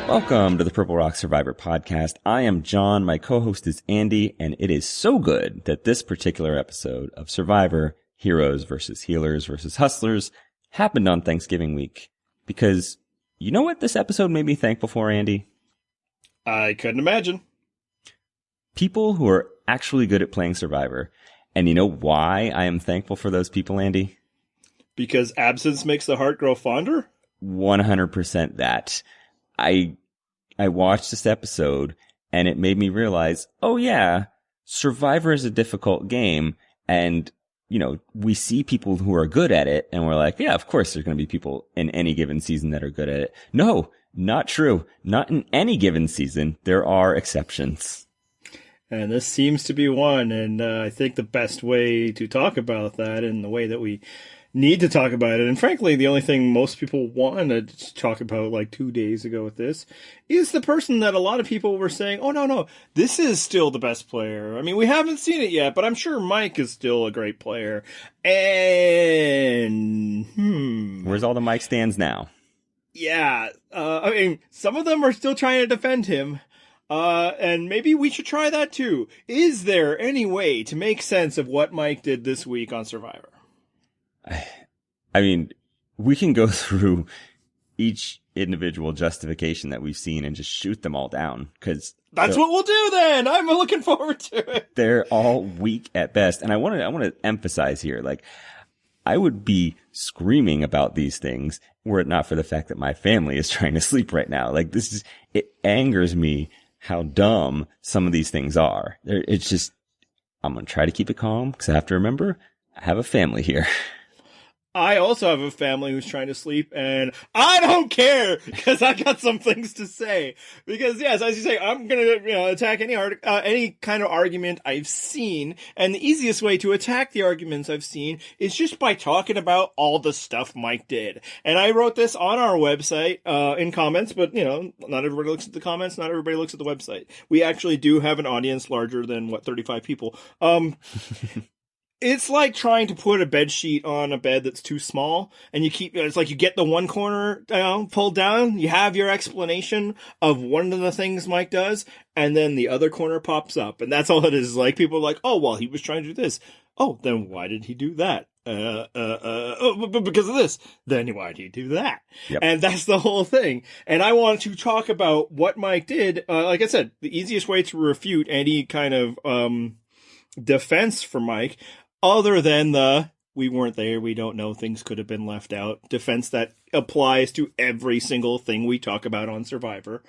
Welcome to the Purple Rock Survivor podcast. I am John. My co-host is Andy, and it is so good that this particular episode of Survivor, Heroes versus Healers versus Hustlers, happened on Thanksgiving week. Because you know what this episode made me thankful for, Andy? I couldn't imagine. People who are actually good at playing Survivor. And you know why I am thankful for those people, Andy? Because absence makes the heart grow fonder? 100% that. I watched this episode and it made me realize, oh yeah, Survivor is a difficult game. And, you know, we see people who are good at it and we're like, yeah, of course there's going to be people in any given season that are good at it. No, not true. Not in any given season. There are exceptions. And this seems to be one. And I think the best way to talk about that and the way that we need to talk about it, and frankly, the only thing most people wanted to talk about like 2 days ago with this, is the person that a lot of people were saying, oh, no, this is still the best player. I mean, we haven't seen it yet, but I'm sure Mike is still a great player. And, Where's all the mic stands now? Yeah, I mean, some of them are still trying to defend him. And maybe we should try that too. Is there any way to make sense of what Mike did this week on Survivor? I mean, we can go through each individual justification that we've seen and just shoot them all down, because that's what we'll do then. I'm looking forward to it. They're all weak at best. And I want to emphasize here, like, I would be screaming about these things were it not for the fact that my family is trying to sleep right now. Like, it angers me how dumb some of these things are. It's just, I'm going to try to keep it calm because I have to remember I have a family here. I also have a family who's trying to sleep, and I don't care because I got some things to say. Because yes, as you say, I'm gonna attack any kind of argument I've seen, and the easiest way to attack the arguments I've seen is just by talking about all the stuff Mike did. And I wrote this on our website in comments, but not everybody looks at the comments, not everybody looks at the website. We actually do have an audience larger than 35 people. It's like trying to put a bed sheet on a bed that's too small, and it's like you get the one corner pulled down, you have your explanation of one of the things Mike does, and then the other corner pops up, and that's all it is. Like, people are like, oh, well, he was trying to do this. Oh, then why did he do that? Because of this. Then why did he do that? Yep. And that's the whole thing. And I want to talk about what Mike did. Like I said, the easiest way to refute any kind of defense for Mike, other than we weren't there, we don't know, things could have been left out defense that applies to every single thing we talk about on Survivor,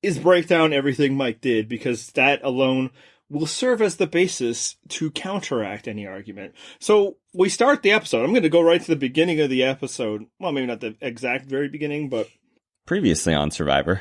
is break down everything Mike did, because that alone will serve as the basis to counteract any argument. So we start the episode. I'm going to go right to the beginning of the episode. Well, maybe not the exact very beginning, but previously on Survivor.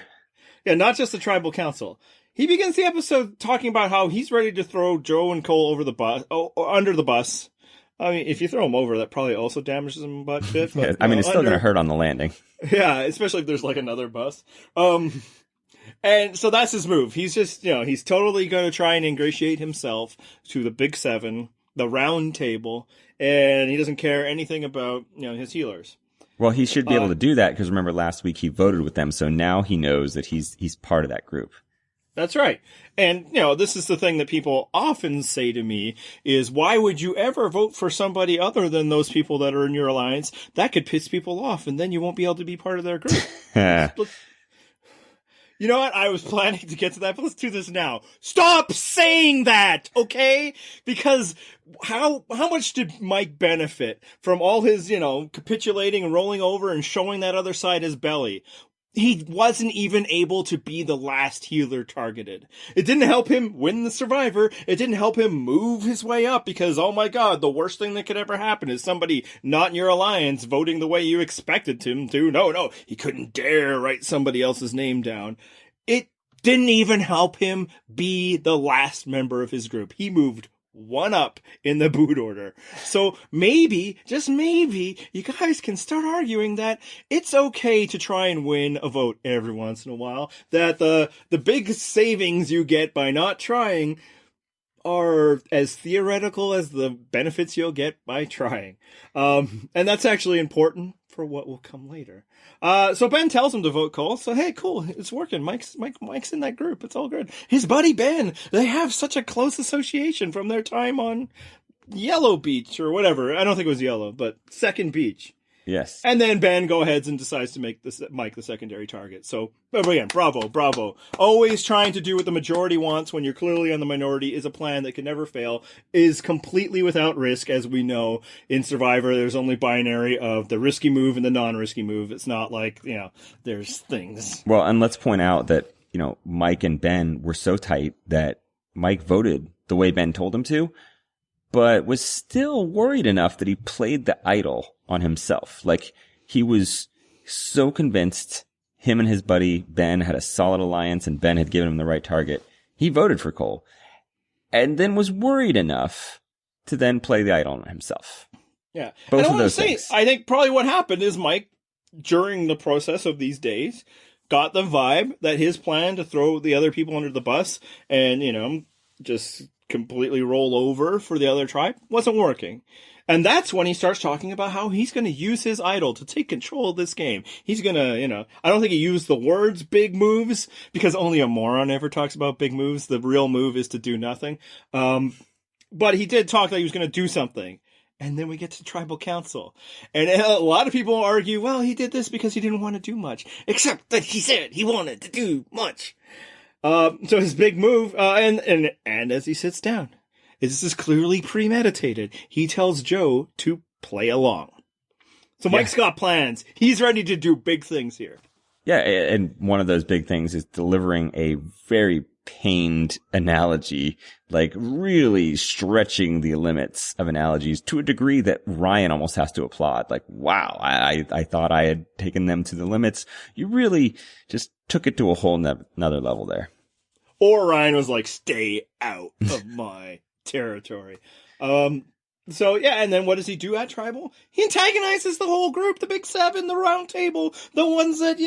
Yeah, not just the tribal council. He begins the episode talking about how he's ready to throw Joe and Cole over the bus, under the bus. I mean, if you throw them over, that probably also damages them a bit. But, yeah, I mean, it's still going to hurt on the landing. Yeah, especially if there's like another bus. And so that's his move. He's just, he's totally going to try and ingratiate himself to the Big Seven, the round table, and he doesn't care anything about, his healers. Well, he should be able to do that because remember last week he voted with them, so now he knows that he's part of that group. That's right. And, this is the thing that people often say to me is, why would you ever vote for somebody other than those people that are in your alliance? That could piss people off, and then you won't be able to be part of their group. You know what? I was planning to get to that, but let's do this now. Stop saying that, okay? Because how much did Mike benefit from all his, capitulating and rolling over and showing that other side his belly? He wasn't even able to be the last healer targeted. It didn't help him win the Survivor. It didn't help him move his way up because, oh my God, the worst thing that could ever happen is somebody not in your alliance voting the way you expected him to. No, he couldn't dare write somebody else's name down. It didn't even help him be the last member of his group. He moved one up in the boot order. So maybe, just maybe, you guys can start arguing that it's okay to try and win a vote every once in a while. That the big savings you get by not trying are as theoretical as the benefits you'll get by trying. And that's actually important for what will come later. So Ben tells him to vote Cole. So hey, cool, it's working. Mike's in that group. It's all good. His buddy Ben, they have such a close association from their time on Yellow Beach or whatever. I don't think it was Yellow, but Second Beach. Yes. And then Ben go ahead and decides to make Mike the secondary target. So, again, bravo. Always trying to do what the majority wants when you're clearly on the minority is a plan that can never fail, is completely without risk, as we know. In Survivor, there's only binary of the risky move and the non-risky move. It's not like, there's things. Well, and let's point out that, Mike and Ben were so tight that Mike voted the way Ben told him to, but was still worried enough that he played the idol on himself. Like, he was so convinced him and his buddy Ben had a solid alliance and Ben had given him the right target. He voted for Cole and then was worried enough to then play the idol on himself. Yeah. Both of those things. I think probably what happened is Mike, during the process of these days, got the vibe that his plan to throw the other people under the bus and, just completely roll over for the other tribe wasn't working. And that's when he starts talking about how he's going to use his idol to take control of this game. He's going to, I don't think he used the words big moves because only a moron ever talks about big moves. The real move is to do nothing. But he did talk that he was going to do something. And then we get to tribal council. And a lot of people argue, well, he did this because he didn't want to do much. Except that he said he wanted to do much. So his big move, and as he sits down, this is clearly premeditated. He tells Joe to play along. So Mike's got plans. He's ready to do big things here. Yeah, and one of those big things is delivering a very pained analogy, like really stretching the limits of analogies to a degree that Ryan almost has to applaud. Like, wow, I thought I had taken them to the limits. You really just took it to a whole another level there. Or Ryan was like, stay out of my territory. So yeah, and then what does he do at Tribal? He antagonizes the whole group, the Big Seven, the Round Table, the ones that,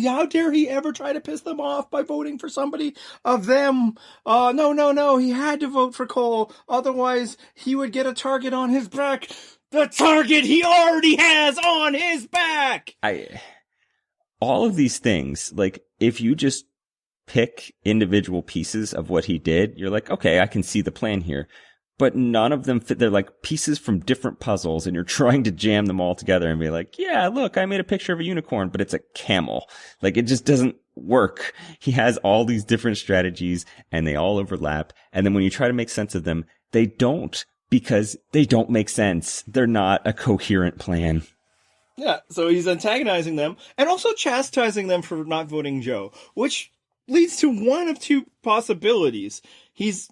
how dare he ever try to piss them off by voting for somebody of them? No, he had to vote for Cole, otherwise he would get a target on his back. The target he already has on his back! All of these things, like, if you just pick individual pieces of what he did, you're like, okay, I can see the plan here. But none of them fit. They're like pieces from different puzzles, and you're trying to jam them all together and be like, yeah, look, I made a picture of a unicorn, but it's a camel. Like, it just doesn't work. He has all these different strategies, and they all overlap. And then when you try to make sense of them, they don't, because they don't make sense. They're not a coherent plan. Yeah, so he's antagonizing them, and also chastising them for not voting Joe, which leads to one of two possibilities.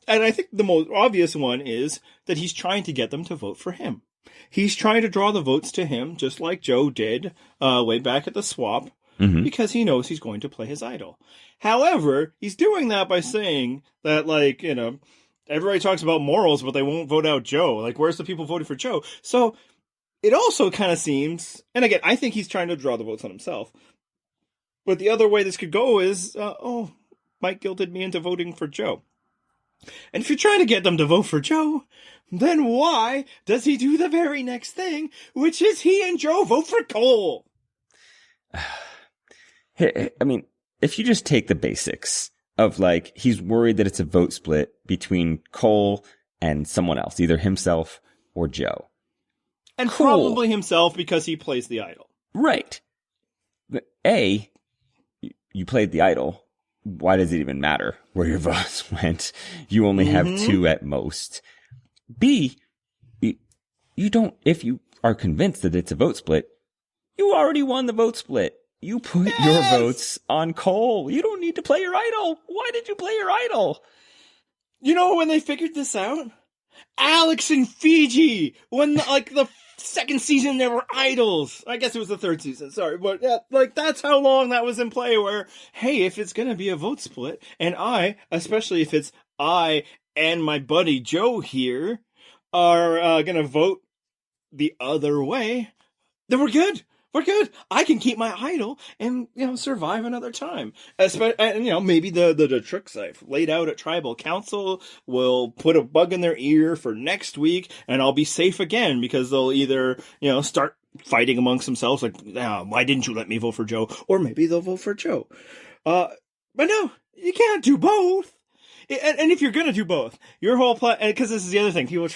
And I think the most obvious one is that he's trying to get them to vote for him. He's trying to draw the votes to him, just like Joe did way back at the swap, because he knows he's going to play his idol. However, he's doing that by saying that, like, everybody talks about morals, but they won't vote out Joe. Like, where's the people voting for Joe? So it also kind of seems, and again, I think he's trying to draw the votes on himself. But the other way this could go is, Mike guilted me into voting for Joe. And if you're trying to get them to vote for Joe, then why does he do the very next thing, which is he and Joe vote for Cole? I mean, if you just take the basics of, like, he's worried that it's a vote split between Cole and someone else, either himself or Joe. And probably himself because he plays the idol. Right. But you played the idol. Why does it even matter where your votes went? You only have two at most. B, you don't, if you are convinced that it's a vote split, you already won the vote split. You put your votes on Cole. You don't need to play your idol. Why did you play your idol? You know when they figured this out? Alex and Fiji, when the second season there were idols. I guess it was the third season, sorry. But yeah, that's how long that was in play, where, hey, if it's gonna be a vote split, and especially if it's I and my buddy Joe here, are gonna vote the other way, then we're good. We're good. I can keep my idol and, survive another time. And, maybe the tricks I've laid out at Tribal Council will put a bug in their ear for next week, and I'll be safe again because they'll either, start fighting amongst themselves, like, why didn't you let me vote for Joe? Or maybe they'll vote for Joe. But no, you can't do both. And if you're gonna do both, your whole plan, because this is the other thing, people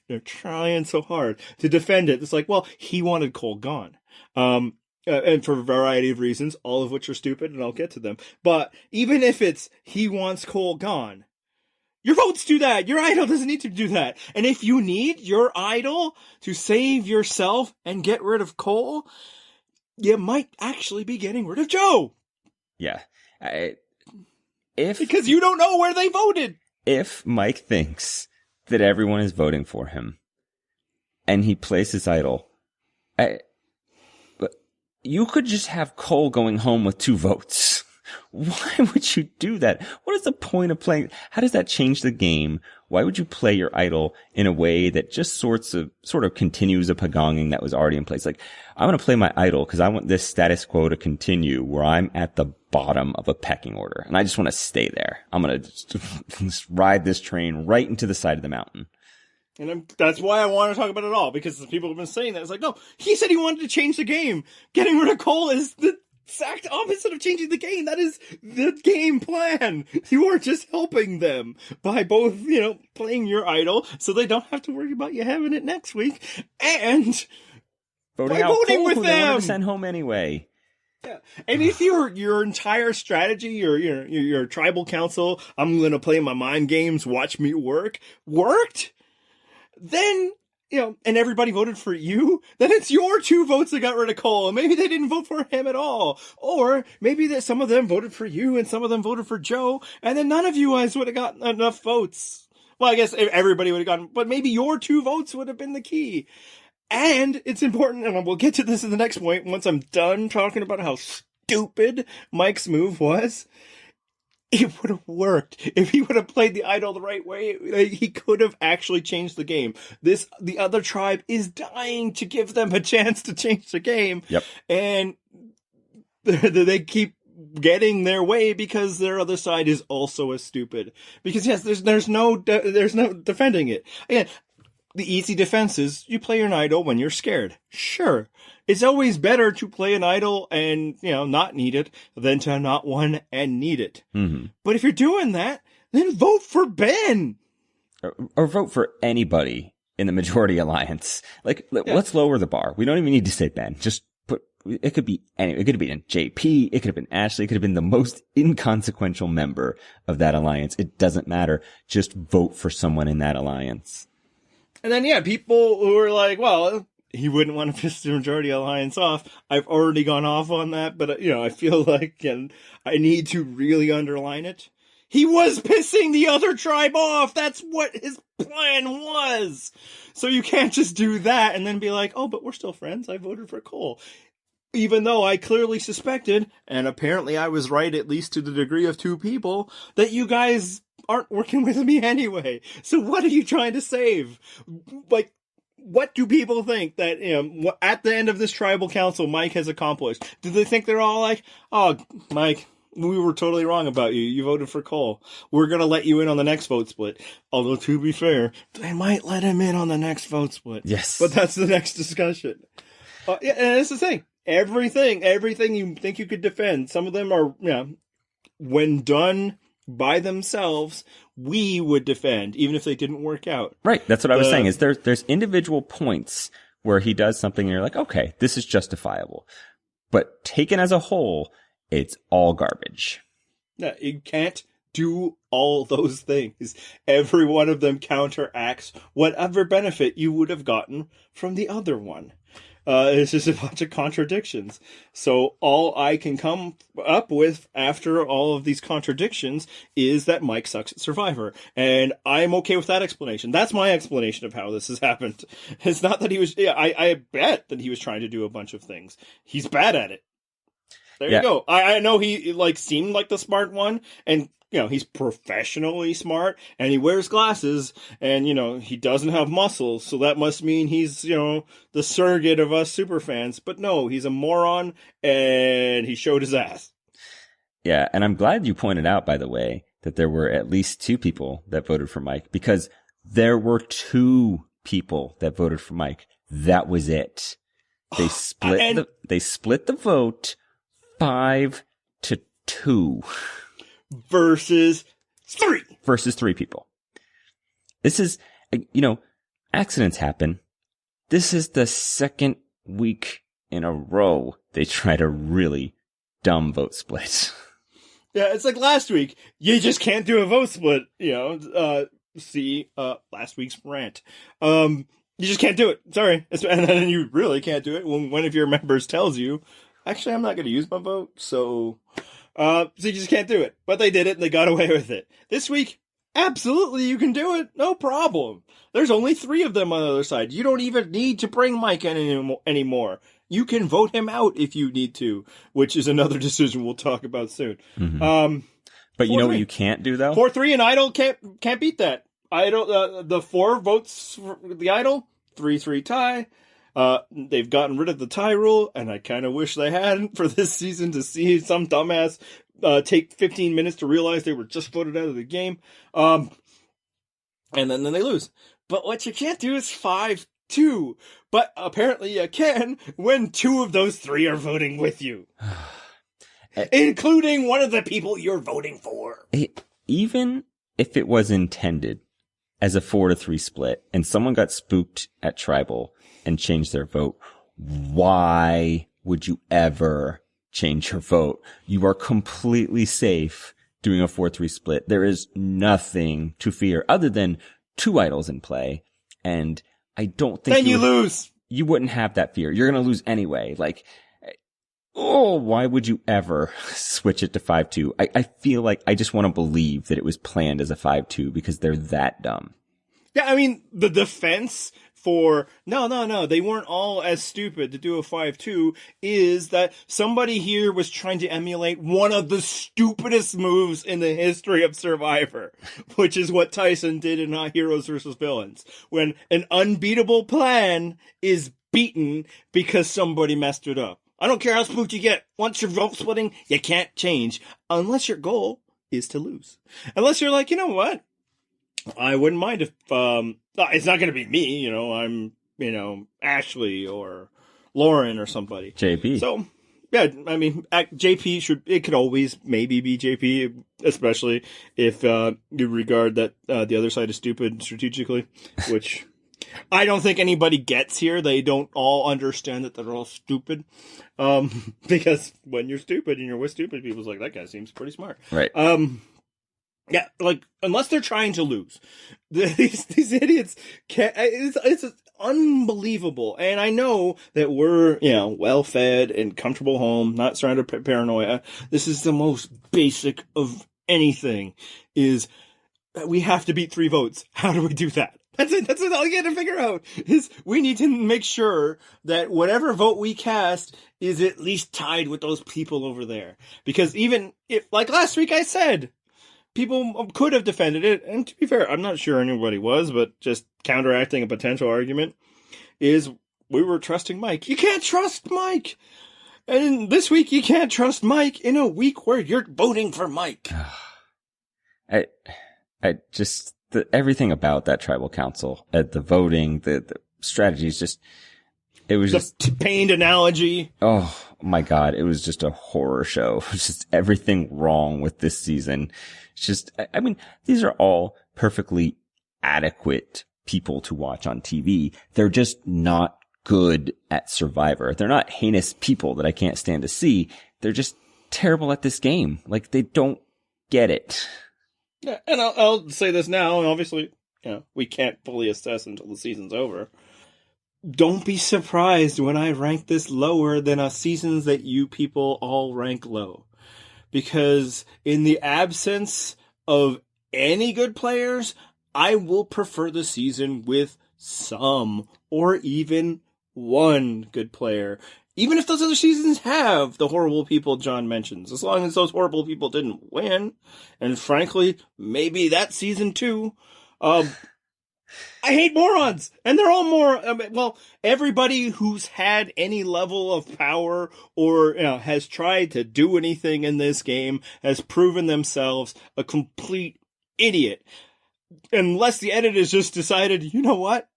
they're trying so hard to defend it. It's like, well, he wanted Cole gone. And for a variety of reasons, all of which are stupid, and I'll get to them. But even if it's, he wants Cole gone, your votes do that. Your idol doesn't need to do that. And if you need your idol to save yourself and get rid of Cole, you might actually be getting rid of Joe. Yeah. Because you don't know where they voted. If Mike thinks that everyone is voting for him and he plays his idol, you could just have Cole going home with 2 votes. Why would you do that? What is the point of playing? How does that change the game? Why would you play your idol in a way that just sort of continues a pagonging that was already in place? Like, I'm going to play my idol because I want this status quo to continue where I'm at the bottom of a pecking order and I just want to stay there. I'm going to just ride this train right into the side of the mountain. And that's why I want to talk about it all, because the people have been saying that. It's like, no, he said he wanted to change the game. Getting rid of Cole is the exact opposite of changing the game. That is the game plan. You are just helping them by both, playing your idol so they don't have to worry about you having it next week, and voting with them. They wanted to send home anyway. Yeah. And if your entire strategy, your tribal council, I'm going to play my mind games, watch me worked, then, and everybody voted for you, then it's your 2 votes that got rid of Cole. And maybe they didn't vote for him at all. Or maybe that some of them voted for you and some of them voted for Joe, and then none of you guys would have gotten enough votes. Well, I guess everybody would have gotten, but maybe your 2 votes would have been the key. And it's important, and we'll get to this in the next point, once I'm done talking about how stupid Mike's move was. It would have worked. If he would have played the idol the right way, he could have actually changed the game. The other tribe is dying to give them a chance to change the game. Yep. And they keep getting their way because their other side is also as stupid. Because yes, there's no defending it. Again, the easy defense is you play an idol when you're scared. Sure. It's always better to play an idol and, not need it than to not one and need it. Mm-hmm. But if you're doing that, then vote for Ben. Or vote for anybody in the majority alliance. Let's lower the bar. We don't even need to say Ben. Just it could be it could have been JP. It could have been Ashley. It could have been the most inconsequential member of that alliance. It doesn't matter. Just vote for someone in that alliance. And then, people who are like, well, he wouldn't want to piss the majority alliance off. I've already gone off on that, but, I feel like I need to really underline it. He was pissing the other tribe off. That's what his plan was. So you can't just do that and then be like, oh, but we're still friends. I voted for Cole. Even though I clearly suspected, and apparently I was right at least to the degree of 2 people, that you guys aren't working with me anyway. So what are you trying to save? What do people think that, at the end of this tribal council Mike has accomplished? Do they think they're all like, oh, Mike, we were totally wrong about you. You voted for Cole. We're going to let you in on the next vote split. Although, to be fair, they might let him in on the next vote split. Yes. But that's the next discussion. And that's the thing. Everything you think you could defend, some of them are, when done by themselves, we would defend, even if they didn't work out. Right. That's what I was saying, is there's individual points where he does something and you're like, okay, this is justifiable. But taken as a whole, it's all garbage. No, you can't do all those things. Every one of them counteracts whatever benefit you would have gotten from the other one. It's just a bunch of contradictions. So all I can come up with after all of these contradictions is that Mike sucks at Survivor. And I'm okay with that explanation. That's my explanation of how this has happened. It's not that he was, I bet that he was trying to do a bunch of things. He's bad at it. There you go. I know he seemed like the smart one, and he's professionally smart, and he wears glasses, and he doesn't have muscles, so that must mean he's the surrogate of us super fans. But no, he's a moron, and he showed his ass. Yeah, and I'm glad you pointed out, by the way, that there were at least 2 people that voted for Mike, because there were 2 people that voted for Mike. That was it. They split the vote 5-2 versus 3 people. This is, accidents happen. This is the second week in a row they tried a really dumb vote split. Yeah, it's like last week. You just can't do a vote split, see last week's rant. You just can't do it. Sorry. And then you really can't do it when one of your members tells you, actually, I'm not going to use my vote. So you just can't do it. But they did it and they got away with it. This week, absolutely, you can do it. No problem. There's only 3 of them on the other side. You don't even need to bring Mike in anymore. You can vote him out if you need to, which is another decision we'll talk about soon. Mm-hmm. But you know what you can't do, though? 4-3 and Idol can't beat that. Idol, the 4 votes for the Idol, 3-3 tie. They've gotten rid of the tie rule, and I kind of wish they hadn't for this season to see some dumbass take 15 minutes to realize they were just voted out of the game. And then they lose. But what you can't do is 5-2. But apparently you can when 2 of those 3 are voting with you. Including one of the people you're voting for. Even if it was intended as a 4-3 split and someone got spooked at Tribal and changed their vote, why would you ever change your vote? You are completely safe doing a 4-3 split. There is nothing to fear other than 2 idols in play. And I don't think then you lose. You wouldn't have that fear. You're going to lose anyway. Why would you ever switch it to 5-2? I feel like I just want to believe that it was planned as a 5-2 because they're that dumb. Yeah, I mean, the defense for, no, they weren't all as stupid to do a 5-2 is that somebody here was trying to emulate one of the stupidest moves in the history of Survivor, which is what Tyson did in Heroes vs. Villains, when an unbeatable plan is beaten because somebody messed it up. I don't care how spooked you get. Once you're vote splitting, you can't change unless your goal is to lose. Unless you're like, you know what? I wouldn't mind if, it's not going to be me, I'm, Ashley or Lauren or somebody. JP. So, yeah, I mean, JP it could always maybe be JP, especially if, you regard that, the other side is stupid strategically, which I don't think anybody gets here. They don't all understand that they're all stupid. Because when you're stupid and you're with stupid people, it's like, that guy seems pretty smart. Right. Yeah, unless they're trying to lose, these idiots can't. It's unbelievable. And I know that we're well fed and comfortable home, not surrounded by paranoia. This is the most basic of anything. Is that we have to beat 3 votes. How do we do that? That's it. That's all you got to figure out. Is we need to make sure that whatever vote we cast is at least tied with those people over there. Because even if, like last week, I said. People could have defended it, and to be fair, I'm not sure anybody was, but just counteracting a potential argument is we were trusting Mike. You can't trust Mike! And this week, you can't trust Mike in a week where you're voting for Mike. Everything about that tribal council, the voting, the strategies, it was the pained analogy. Oh my God. It was just a horror show. It was just everything wrong with this season. It's just, I mean, these are all perfectly adequate people to watch on TV. They're just not good at Survivor. They're not heinous people that I can't stand to see. They're just terrible at this game. They don't get it. Yeah. And I'll say this now, and obviously, we can't fully assess until the season's over. Don't be surprised when I rank this lower than seasons that you people all rank low. Because in the absence of any good players, I will prefer the season with some or even one good player. Even if those other seasons have the horrible people John mentions. As long as those horrible people didn't win. And frankly, maybe that season too. I hate morons, and they're all everybody who's had any level of power or has tried to do anything in this game has proven themselves a complete idiot. Unless the editors just decided, you know what?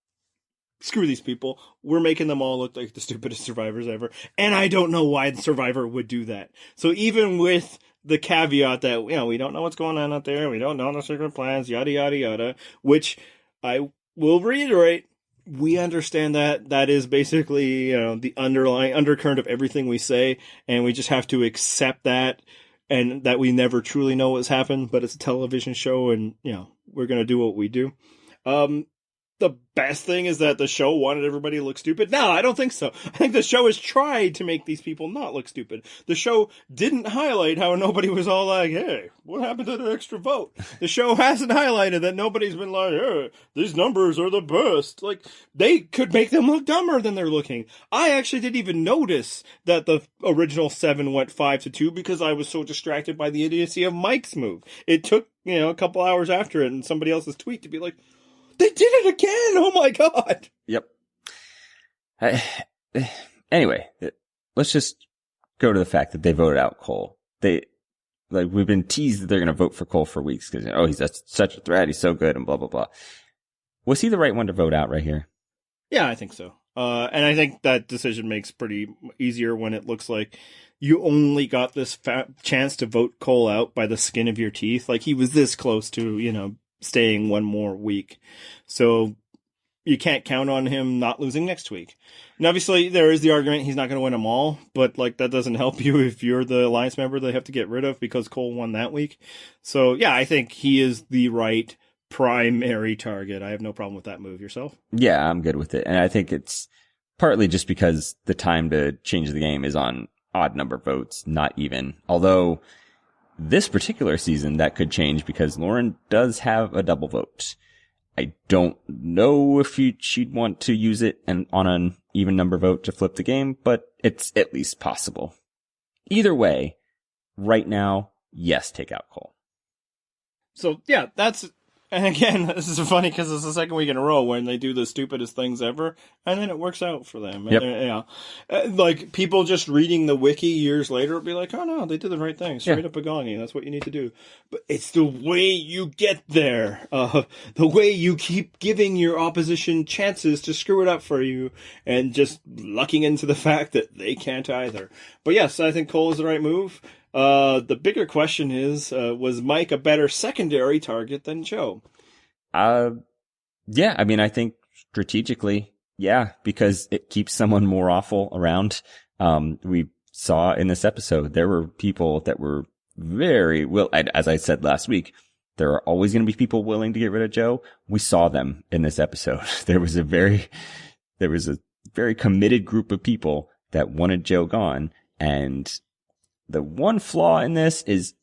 screw these people. We're making them all look like the stupidest survivors ever. And I don't know why the Survivor would do that. So even with the caveat that, we don't know what's going on out there, we don't know the secret plans, yada, yada, yada, which I will reiterate, we understand that that is basically, the underlying undercurrent of everything we say, and we just have to accept that, and that we never truly know what's happened, but it's a television show, and, we're going to do what we do. The best thing is that the show wanted everybody to look stupid. No, I don't think so. I think the show has tried to make these people not look stupid. The show didn't highlight how nobody was all like, hey, what happened to the extra vote? The show hasn't highlighted that nobody's been like, hey, these numbers are the best. Like, they could make them look dumber than they're looking. I actually didn't even notice that the original 7 went 5-2 because I was so distracted by the idiocy of Mike's move. It took, a couple hours after it and somebody else's tweet to be like, they did it again! Oh my god! Yep. Anyway, let's just go to the fact that they voted out Cole. We've been teased that they're going to vote for Cole for weeks because, he's such a threat, he's so good, and blah, blah, blah. Was he the right one to vote out right here? Yeah, I think so. And I think that decision makes pretty easier when it looks like you only got this chance to vote Cole out by the skin of your teeth. Like, he was this close to, staying one more week. So you can't count on him not losing next week. And obviously there is the argument he's not going to win them all, but that doesn't help you if you're the alliance member they have to get rid of because Cole won that week. So yeah, I think he is the right primary target. I have no problem with that move. Yourself? Yeah, I'm good with it. And I think it's partly just because the time to change the game is on odd number votes, not even. Although this particular season, that could change because Lauren does have a double vote. I don't know if she'd want to use it on an even number vote to flip the game, but it's at least possible. Either way, right now, yes, take out Cole. So, yeah, and again, this is funny because it's the second week in a row when they do the stupidest things ever, and then it works out for them. Yep. Like, people just reading the wiki years later will be like, oh no, they did the right thing. Straight up Pagani, that's what you need to do. But it's the way you get there. The way you keep giving your opposition chances to screw it up for you, and just lucking into the fact that they can't either. But yes, I think Cole is the right move. The bigger question is, was Mike a better secondary target than Joe? Yeah, I mean, I think strategically, yeah, because it keeps someone more awful around. We saw in this episode, there were people that were very as I said last week, there are always going to be people willing to get rid of Joe. We saw them in this episode. There was a very committed group of people that wanted Joe gone. And the one flaw in this is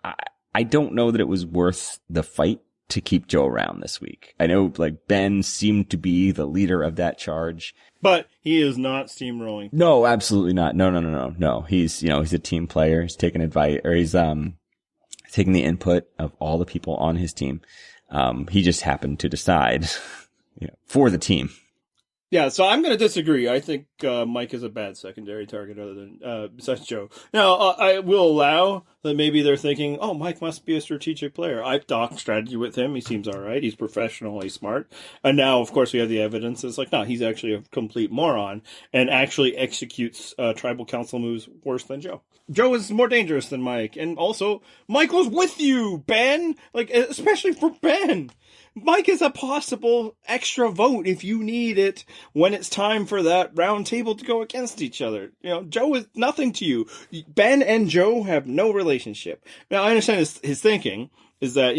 I don't know that it was worth the fight to keep Joe around this week. I know Ben seemed to be the leader of that charge. But he is not steamrolling. No, absolutely not. No. He's, he's a team player. He's taking advice, or he's, taking the input of all the people on his team. He just happened to decide, for the team. Yeah, so I'm going to disagree. I think Mike is a bad secondary target other than besides Joe. Now, I will allow that maybe they're thinking, oh, Mike must be a strategic player. I've talked strategy with him. He seems all right. He's professional. He's smart. And now, of course, we have the evidence. It's like, no, he's actually a complete moron and actually executes tribal council moves worse than Joe. Joe is more dangerous than Mike. And also, Mike was with you, Ben. Especially for Ben. Mike is a possible extra vote if you need it when it's time for that round table to go against each other. Joe is nothing to you. Ben and Joe have no relationship. Now, I understand his thinking is that,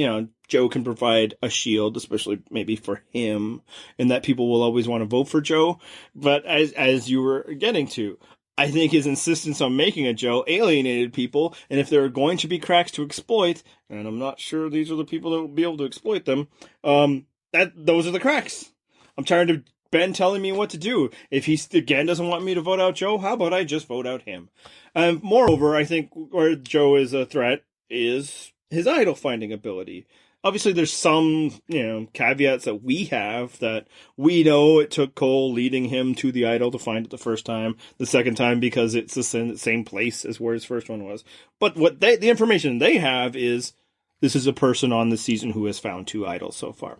Joe can provide a shield, especially maybe for him, and that people will always want to vote for Joe. But as you were getting to, I think his insistence on making a Joe alienated people, and if there are going to be cracks to exploit, and I'm not sure these are the people that will be able to exploit them, those are the cracks. I'm tired of Ben telling me what to do. If he, again, doesn't want me to vote out Joe, how about I just vote out him? Moreover, I think where Joe is a threat is his idol-finding ability. Obviously, there's some, caveats that we have that we know it took Cole leading him to the idol to find it the first time, the second time because it's the same place as where his first one was. But what the information they have is this is a person on the season who has found 2 idols so far.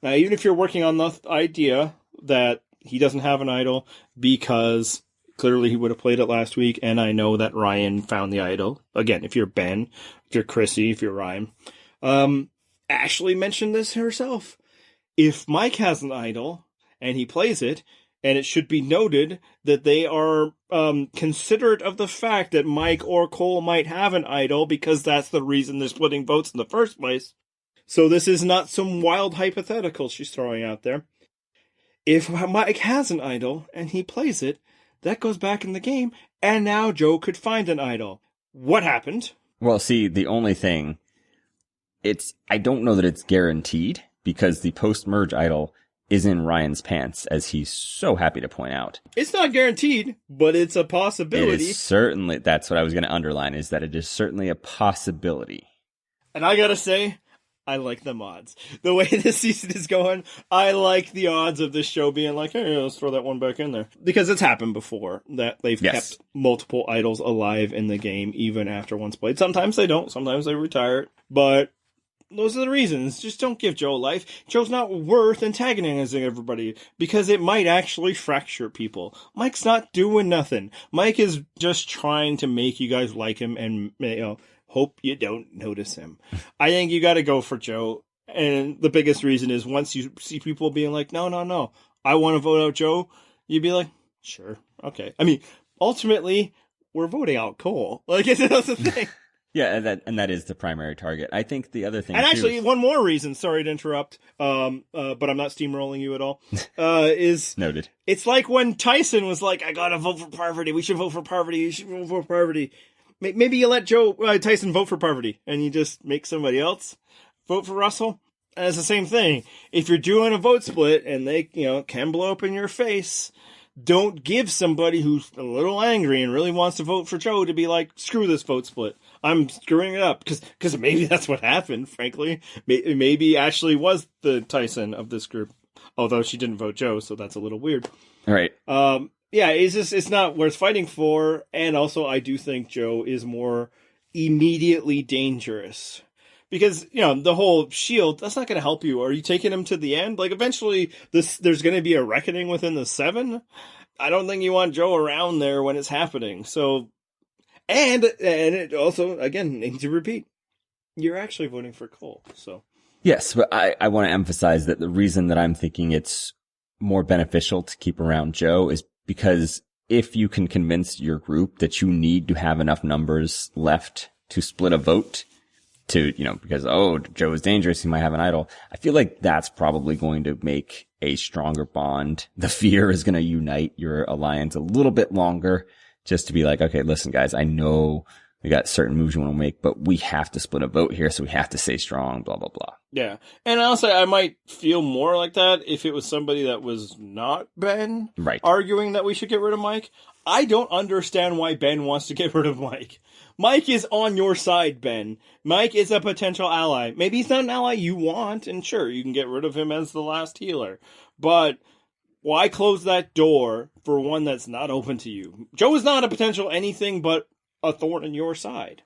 Now, even if you're working on the idea that he doesn't have an idol because clearly he would have played it last week, and I know that Ryan found the idol. Again, if you're Ben, if you're Chrissy, if you're Ryan. Ashley mentioned this herself. If Mike has an idol and he plays it, and it should be noted that they are considerate of the fact that Mike or Cole might have an idol because that's the reason they're splitting votes in the first place. So this is not some wild hypothetical she's throwing out there. If Mike has an idol and he plays it, that goes back in the game, and now Joe could find an idol. What happened? Well, see, the only thing, I don't know that it's guaranteed, because the post-merge idol is in Ryan's pants, as he's so happy to point out. It's not guaranteed, but it's a possibility. It is certainly, that's what I was going to underline, is that it is certainly a possibility. And I gotta say, I like them odds. The way this season is going, I like the odds of this show being like, hey, let's throw that one back in there. Because it's happened before, that they've kept multiple idols alive in the game, even after one's played. Sometimes they don't, sometimes they retire it, but those are the reasons. Just don't give Joe life. Joe's not worth antagonizing everybody because it might actually fracture people. Mike's not doing nothing. Mike is just trying to make you guys like him and, hope you don't notice him. I think you got to go for Joe. And the biggest reason is once you see people being like, no, I want to vote out Joe, you'd be like, sure, okay. I mean, ultimately, we're voting out Cole. Like, that's the thing. Yeah, and that is the primary target. I think the other thing, and actually, one more reason. Sorry to interrupt, but I'm not steamrolling you at all. Is noted. It's like when Tyson was like, "I gotta vote for Parvati. We should vote for Parvati. You should vote for Parvati." Maybe you let Tyson vote for Parvati, and you just make somebody else vote for Russell. And it's the same thing. If you're doing a vote split and they, can blow up in your face, don't give somebody who's a little angry and really wants to vote for Joe to be like, screw this vote split. I'm screwing it up. Because maybe that's what happened, frankly. Maybe Ashley was the Tyson of this group. Although she didn't vote Joe, so that's a little weird. All right. Yeah, it's not worth fighting for. And also, I do think Joe is more immediately dangerous. Because, the whole shield, that's not going to help you. Are you taking him to the end? Like, eventually, there's going to be a reckoning within the 7. I don't think you want Joe around there when it's happening. So, and it also, again, need to repeat, you're actually voting for Cole. So, yes, but I want to emphasize that the reason that I'm thinking it's more beneficial to keep around Joe is because if you can convince your group that you need to have enough numbers left to split a vote, because, Joe is dangerous, he might have an idol. I feel like that's probably going to make a stronger bond. The fear is going to unite your alliance a little bit longer just to be like, okay, listen, guys, I know we got certain moves you want to make, but we have to split a vote here, so we have to stay strong, blah, blah, blah. Yeah. And I'll say I might feel more like that if it was somebody that was not Ben arguing that we should get rid of Mike. I don't understand why Ben wants to get rid of Mike. Mike is on your side, Ben. Mike is a potential ally. Maybe he's not an ally you want, and sure, you can get rid of him as the last healer. But why close that door for one that's not open to you? Joe is not a potential anything but a thorn in your side.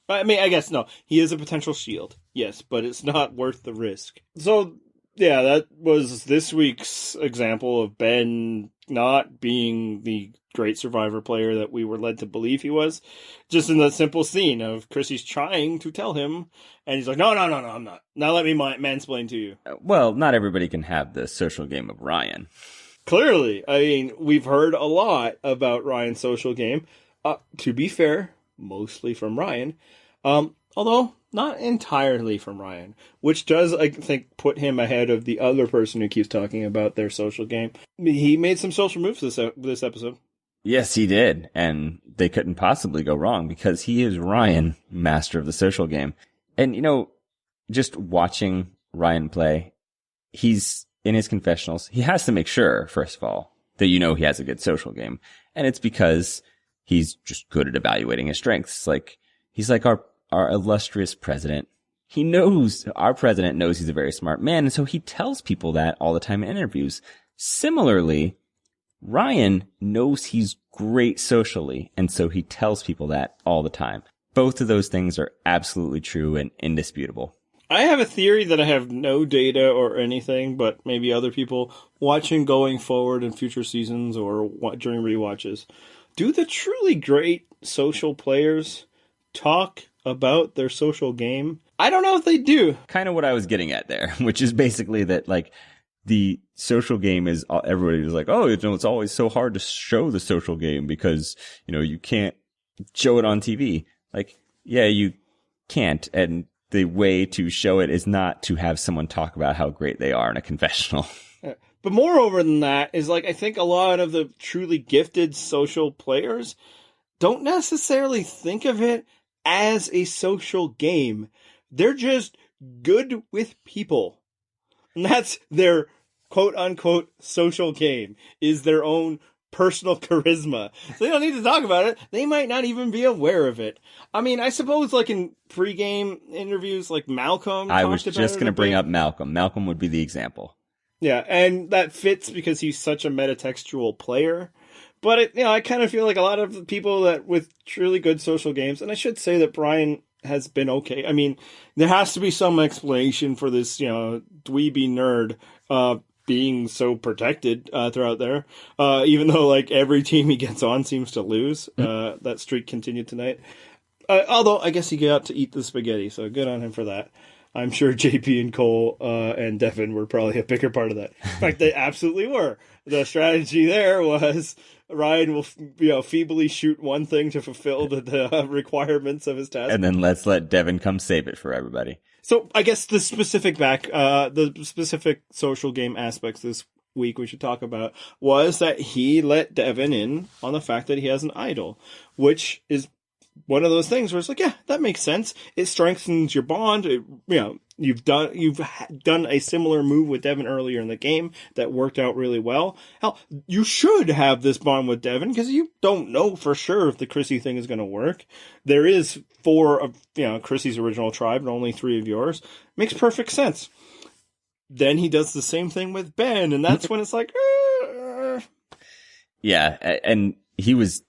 I mean, I guess, no, he is a potential shield. Yes, but it's not worth the risk. So, yeah, that was this week's example of Ben not being the great Survivor player that we were led to believe he was. Just in the simple scene of Chrissy's trying to tell him, and he's like, no, I'm not. Now let me mansplain to you. Well, not everybody can have the social game of Ryan. Clearly. I mean, we've heard a lot about Ryan's social game. To be fair, mostly from Ryan. Although, not entirely from Ryan. Which does, I think, put him ahead of the other person who keeps talking about their social game. He made some social moves this episode. Yes, he did. And they couldn't possibly go wrong because he is Ryan, master of the social game. And, just watching Ryan play, he's in his confessionals. He has to make sure, first of all, that he has a good social game. And it's because he's just good at evaluating his strengths. Like, he's like our illustrious president. Our president knows he's a very smart man, and so he tells people that all the time in interviews. Similarly, Ryan knows he's great socially, and so he tells people that all the time. Both of those things are absolutely true and indisputable. I have a theory that I have no data or anything, but maybe other people watching going forward in future seasons or during rewatches. Do the truly great social players talk about their social game? I don't know if they do. Kind of what I was getting at there, which is basically that, like, the social game is, everybody was like, oh, it's always so hard to show the social game because, you can't show it on TV. Like, yeah, you can't. And the way to show it is not to have someone talk about how great they are in a confessional. But moreover than that is, like, I think a lot of the truly gifted social players don't necessarily think of it as a social game. They're just good with people. And that's their quote-unquote social game, is their own personal charisma. So they don't need to talk about it. They might not even be aware of it. I mean, I suppose, like, in pre-game interviews, like Malcolm I was just going to bring up Malcolm. Malcolm would be the example. Yeah, and that fits because he's such a metatextual player. But, I kind of feel like a lot of the people that with truly good social games, and I should say that Brian has been okay. I mean, there has to be some explanation for this, dweeby nerd being so protected throughout there. Even though, like, every team he gets on seems to lose. That streak continued tonight. Although, I guess he got to eat the spaghetti, so good on him for that. I'm sure JP and Cole and Devin were probably a bigger part of that. In fact, they absolutely were. The strategy there was Ryan will, feebly shoot one thing to fulfill the requirements of his task, and then let's let Devin come save it for everybody. So I guess the specific social game aspects this week we should talk about was that he let Devin in on the fact that he has an idol, which is one of those things where it's like, yeah, that makes sense. It strengthens your bond. You've done a similar move with Devin earlier in the game that worked out really well. Hell, you should have this bond with Devin because you don't know for sure if the Chrissy thing is going to work. There is 4 of Chrissy's original tribe and only 3 of yours. Makes perfect sense. Then he does the same thing with Ben, and that's when it's like, yeah, and he was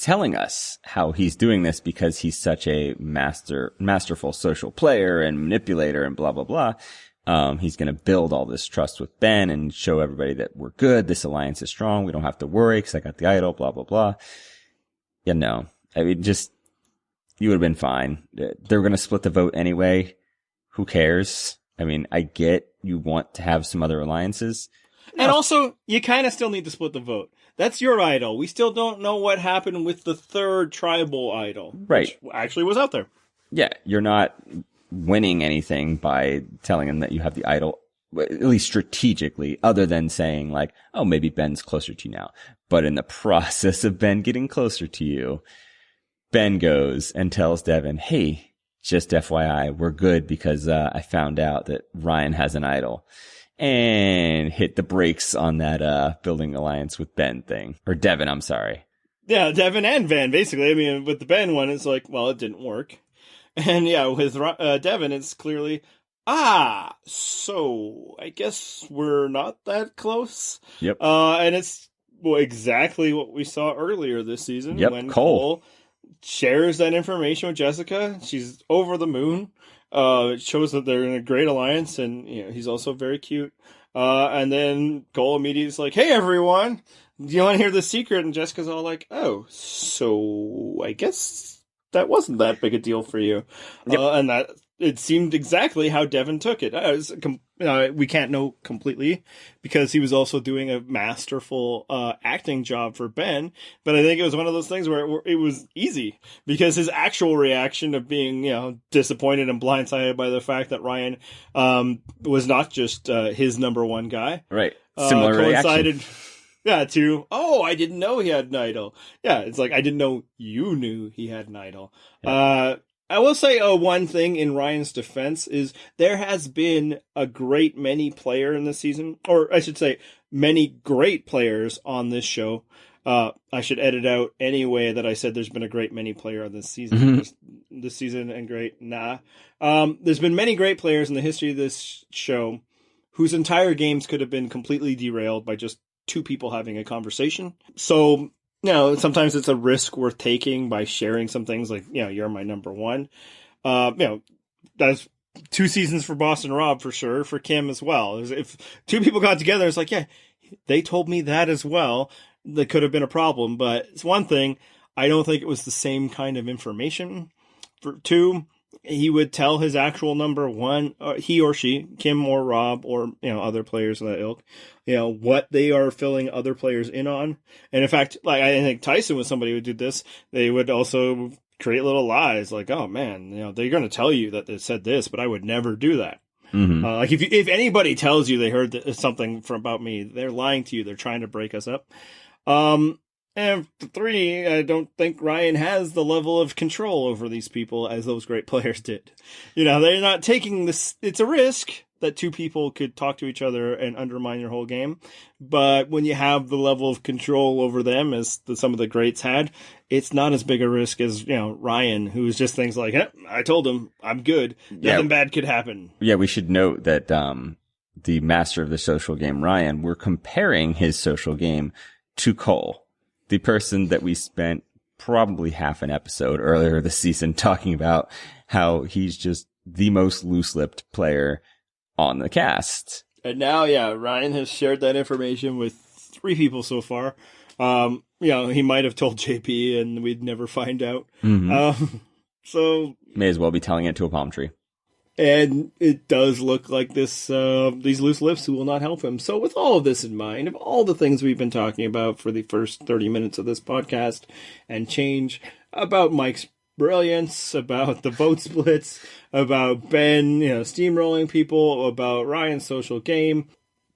telling us how he's doing this because he's such a masterful social player and manipulator and blah, blah, blah. He's going to build all this trust with Ben and show everybody that we're good. This alliance is strong. We don't have to worry because I got the idol, blah, blah, blah. Yeah, no. I mean, you would have been fine. They're going to split the vote anyway. Who cares? I mean, I get you want to have some other alliances. And also, you kind of still need to split the vote. That's your idol. We still don't know what happened with the third tribal idol. Right. Which actually was out there. Yeah, you're not winning anything by telling them that you have the idol, at least strategically, other than saying, like, oh, maybe Ben's closer to you now. But in the process of Ben getting closer to you, Ben goes and tells Devin, hey, just FYI, we're good because I found out that Ryan has an idol. And hit the brakes on that building alliance with Ben thing. Or Devin, I'm sorry. Yeah, Devin and Ben, basically. I mean, with the Ben one, it's like, well, it didn't work. And yeah, with Devin, it's clearly, so I guess we're not that close. Yep. And it's exactly what we saw earlier this season. Yep, when Cole shares that information with Jessica. She's over the moon. It shows that they're in a great alliance, and he's also very cute. And then Cole immediately is like, "Hey, everyone, do you want to hear the secret?" And Jessica's all like, "Oh, so I guess that wasn't that big a deal for you." Yep. And that it seemed exactly how Devin took it. We can't know completely because he was also doing a masterful acting job for Ben. But I think it was one of those things where it was easy because his actual reaction of being, disappointed and blindsided by the fact that Ryan was not just his number one guy. Right. Similar reaction. Yeah, to, oh, I didn't know he had an idol. Yeah, it's like, I didn't know you knew he had an idol. Yeah. I will say one thing in Ryan's defense is there has been a great many player in this season, or I should say many great players on this show. I should edit out anyway that I said there's been a great many player on this season. Mm-hmm. This season and great, nah. There's been many great players in the history of this show whose entire games could have been completely derailed by just 2 people having a conversation. So, sometimes it's a risk worth taking by sharing some things like, you're my number one. That's 2 seasons for Boston Rob for sure, for Kim as well. If two people got together, it's like, yeah, they told me that as well. That could have been a problem, but it's one thing. I don't think it was the same kind of information. For 2, he would tell his actual number. 1, he or she, Kim or Rob or, other players of that ilk, what they are filling other players in on. And in fact, like, I think Tyson was somebody who did this. They would also create little lies like, oh man, they're going to tell you that they said this, but I would never do that. Mm-hmm. Like if anybody tells you they heard something about me, they're lying to you. They're trying to break us up. And 3, I don't think Ryan has the level of control over these people as those great players did. They're not taking this. It's a risk that 2 people could talk to each other and undermine your whole game. But when you have the level of control over them as some of the greats had, it's not as big a risk as, Ryan, who's just things like, I told him I'm good. Nothing bad could happen. Yeah, we should note that the master of the social game, Ryan, we're comparing his social game to Cole, the person that we spent probably half an episode earlier this season talking about how he's just the most loose-lipped player on the cast. And now, Ryan has shared that information with 3 people so far. He might have told JP and we'd never find out. Mm-hmm. So may as well be telling it to a palm tree. And it does look like these loose lips will not help him. So with all of this in mind, of all the things we've been talking about for the first 30 minutes of this podcast and change, about Mike's brilliance, about the vote splits, about Ben, steamrolling people, about Ryan's social game,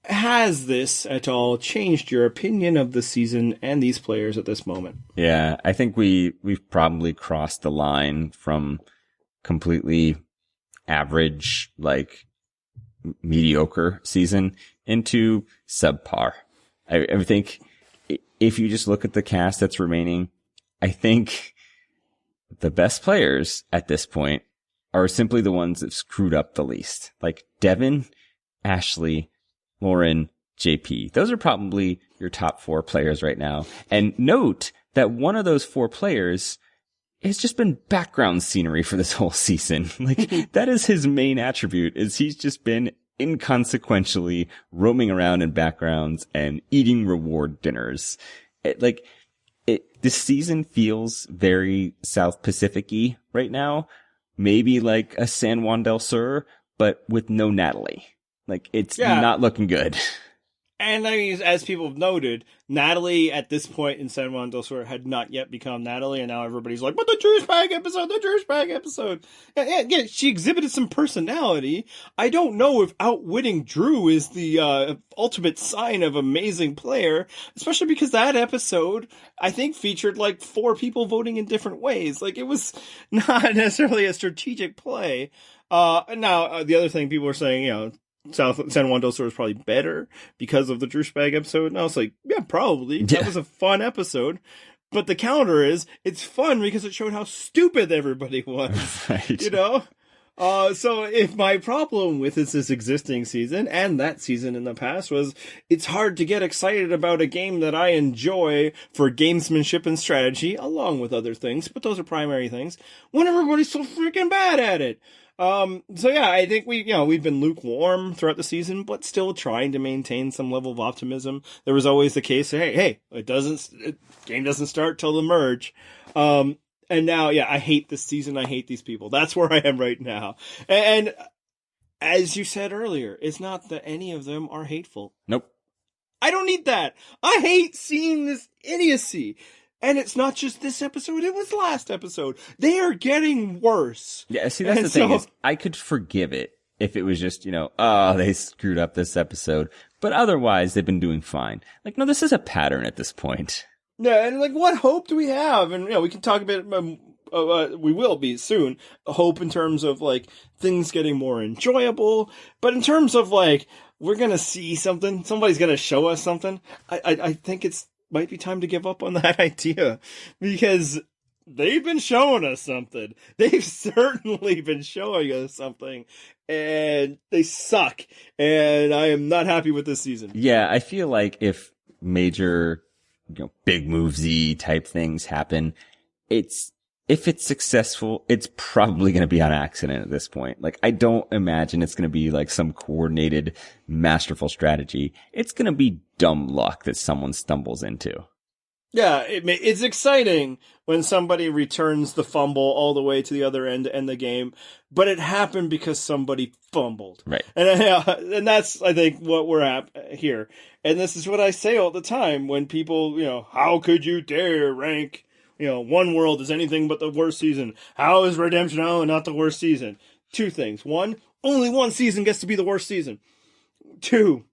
has this at all changed your opinion of the season and these players at this moment? Yeah, I think we've probably crossed the line from completely average, like mediocre season into subpar. I think if you just look at the cast that's remaining, I think the best players at this point are simply the ones that screwed up the least. Like Devin, Ashley, Lauren, JP. Those are probably your top 4 players right now. And note that one of those 4 players has just been background scenery for this whole season. Like, that is his main attribute, is he's just been inconsequentially roaming around in backgrounds and eating reward dinners. This season feels very South Pacific-y right now. Maybe like a San Juan del Sur, but with no Natalie. Like, it's not looking good. And I mean, as people have noted, Natalie at this point in San Juan del Sur had not yet become Natalie, and now everybody's like, but the douchebag episode. Yeah, she exhibited some personality. I don't know if outwitting Drew is the ultimate sign of amazing player, especially because that episode, I think, featured like 4 people voting in different ways. Like, it was not necessarily a strategic play. Now, the other thing people are saying, San Juan del Sur is probably better because of the douchebag episode. And I was like, yeah, probably. Yeah. That was a fun episode. But the counter is, it's fun because it showed how stupid everybody was. Right. So if my problem with this existing season and that season in the past was, it's hard to get excited about a game that I enjoy for gamesmanship and strategy, along with other things, but those are primary things, when everybody's so freaking bad at it. So yeah, I think we've been lukewarm throughout the season, but still trying to maintain some level of optimism. There was always the case, game doesn't start till the merge. And now, I hate this season. I hate these people. That's where I am right now. And as you said earlier, it's not that any of them are hateful. Nope. I don't need that. I hate seeing this idiocy. And it's not just this episode, it was last episode. They are getting worse. Yeah, see, that's the thing is, I could forgive it if it was just, they screwed up this episode. But otherwise, they've been doing fine. Like, no, this is a pattern at this point. Yeah, and like, what hope do we have? And, we can talk a bit, we will be soon, hope in terms of, like, things getting more enjoyable. But in terms of, like, we're gonna see something, somebody's gonna show us something, I think might be time to give up on that idea, because they've been showing us something. They've certainly been showing us something, and they suck. And I am not happy with this season. Yeah, I feel like if major, big move-y type things happen, it's if it's successful, it's probably going to be on accident at this point. Like, I don't imagine it's going to be like some coordinated, masterful strategy. It's going to be dumb luck that someone stumbles into. Yeah, it's exciting when somebody returns the fumble all the way to the other end to end the game, but it happened because somebody fumbled. Right. And that's, I think, what we're at here. And this is what I say all the time when people, how could you dare rank, One World as anything but the worst season? How is Redemption Island not the worst season? Two things. One, only one season gets to be the worst season. Two,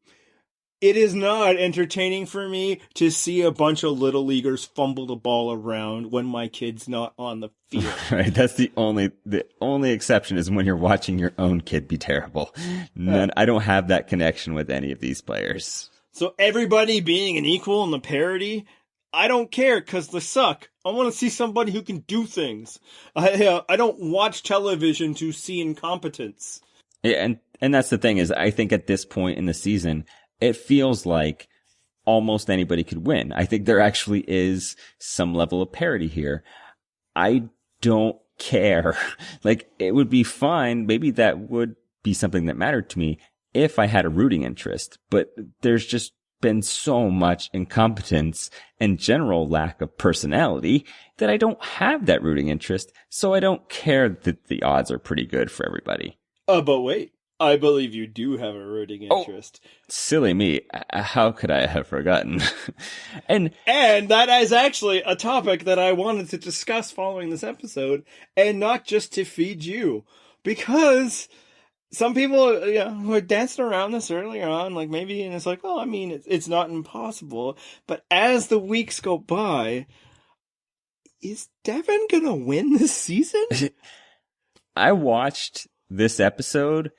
it is not entertaining for me to see a bunch of little leaguers fumble the ball around when my kid's not on the field. Right. That's the only exception is when you're watching your own kid be terrible. I don't have that connection with any of these players. So everybody being an equal in the parity, I don't care because they suck. I want to see somebody who can do things. I don't watch television to see incompetence. Yeah, and that's the thing is I think at this point in the season, it feels like almost anybody could win. I think there actually is some level of parity here. I don't care. Like, it would be fine. Maybe that would be something that mattered to me if I had a rooting interest. But there's just been so much incompetence and general lack of personality that I don't have that rooting interest. So I don't care that the odds are pretty good for everybody. But wait. I believe you do have a rooting interest. Oh, silly me. How could I have forgotten? and that is actually a topic that I wanted to discuss following this episode, and not just to feed you. Because some people, were dancing around this earlier on, like maybe, and it's like, well, I mean, it's not impossible. But as the weeks go by, is Devin gonna win this season? I watched this episode,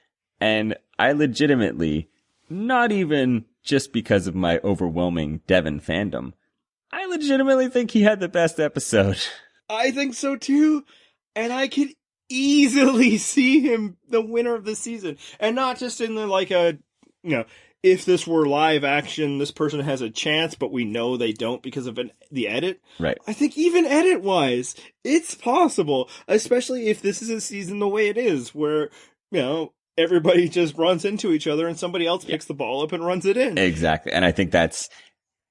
and I legitimately, not even just because of my overwhelming Devin fandom, I legitimately think he had the best episode. I think so too. And I could easily see him the winner of the season. And not just in if this were live action, this person has a chance, but we know they don't because of the edit. Right. I think even edit-wise, it's possible. Especially if this is a season the way it is, where, everybody just runs into each other and somebody else picks the ball up and runs it in. Exactly. And I think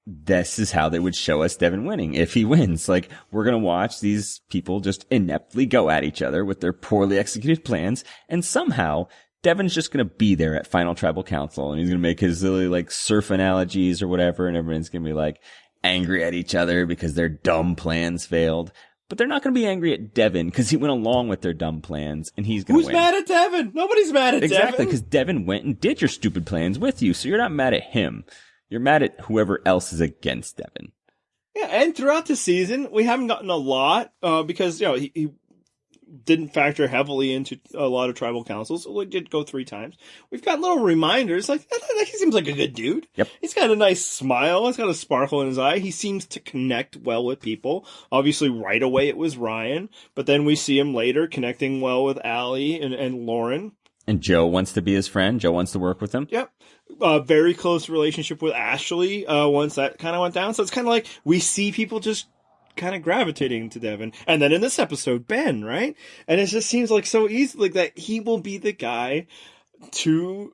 this is how they would show us Devin winning if he wins. Like, we're going to watch these people just ineptly go at each other with their poorly executed plans. And somehow Devin's just going to be there at Final Tribal Council and he's going to make his silly surf analogies or whatever. And everyone's going to be angry at each other because their dumb plans failed. But they're not going to be angry at Devin because he went along with their dumb plans and he's going to win. Who's mad at Devin? Nobody's mad at Devin. Exactly, because Devin went and did your stupid plans with you. So you're not mad at him. You're mad at whoever else is against Devin. Yeah, and throughout the season, we haven't gotten a lot because, he didn't factor heavily into a lot of tribal councils. We did go 3 times. We've got little reminders, he seems like a good dude. Yep. He's got a nice smile. He's got a sparkle in his eye. He seems to connect well with people. Obviously, right away it was Ryan, but then we see him later connecting well with Allie and Lauren. And Joe wants to be his friend. Joe wants to work with him. Yep. Very close relationship with Ashley once that kind of went down. So it's kind of like we see people just kind of gravitating to Devin. And then in this episode, Ben, right? And it just seems like so easily that he will be the guy to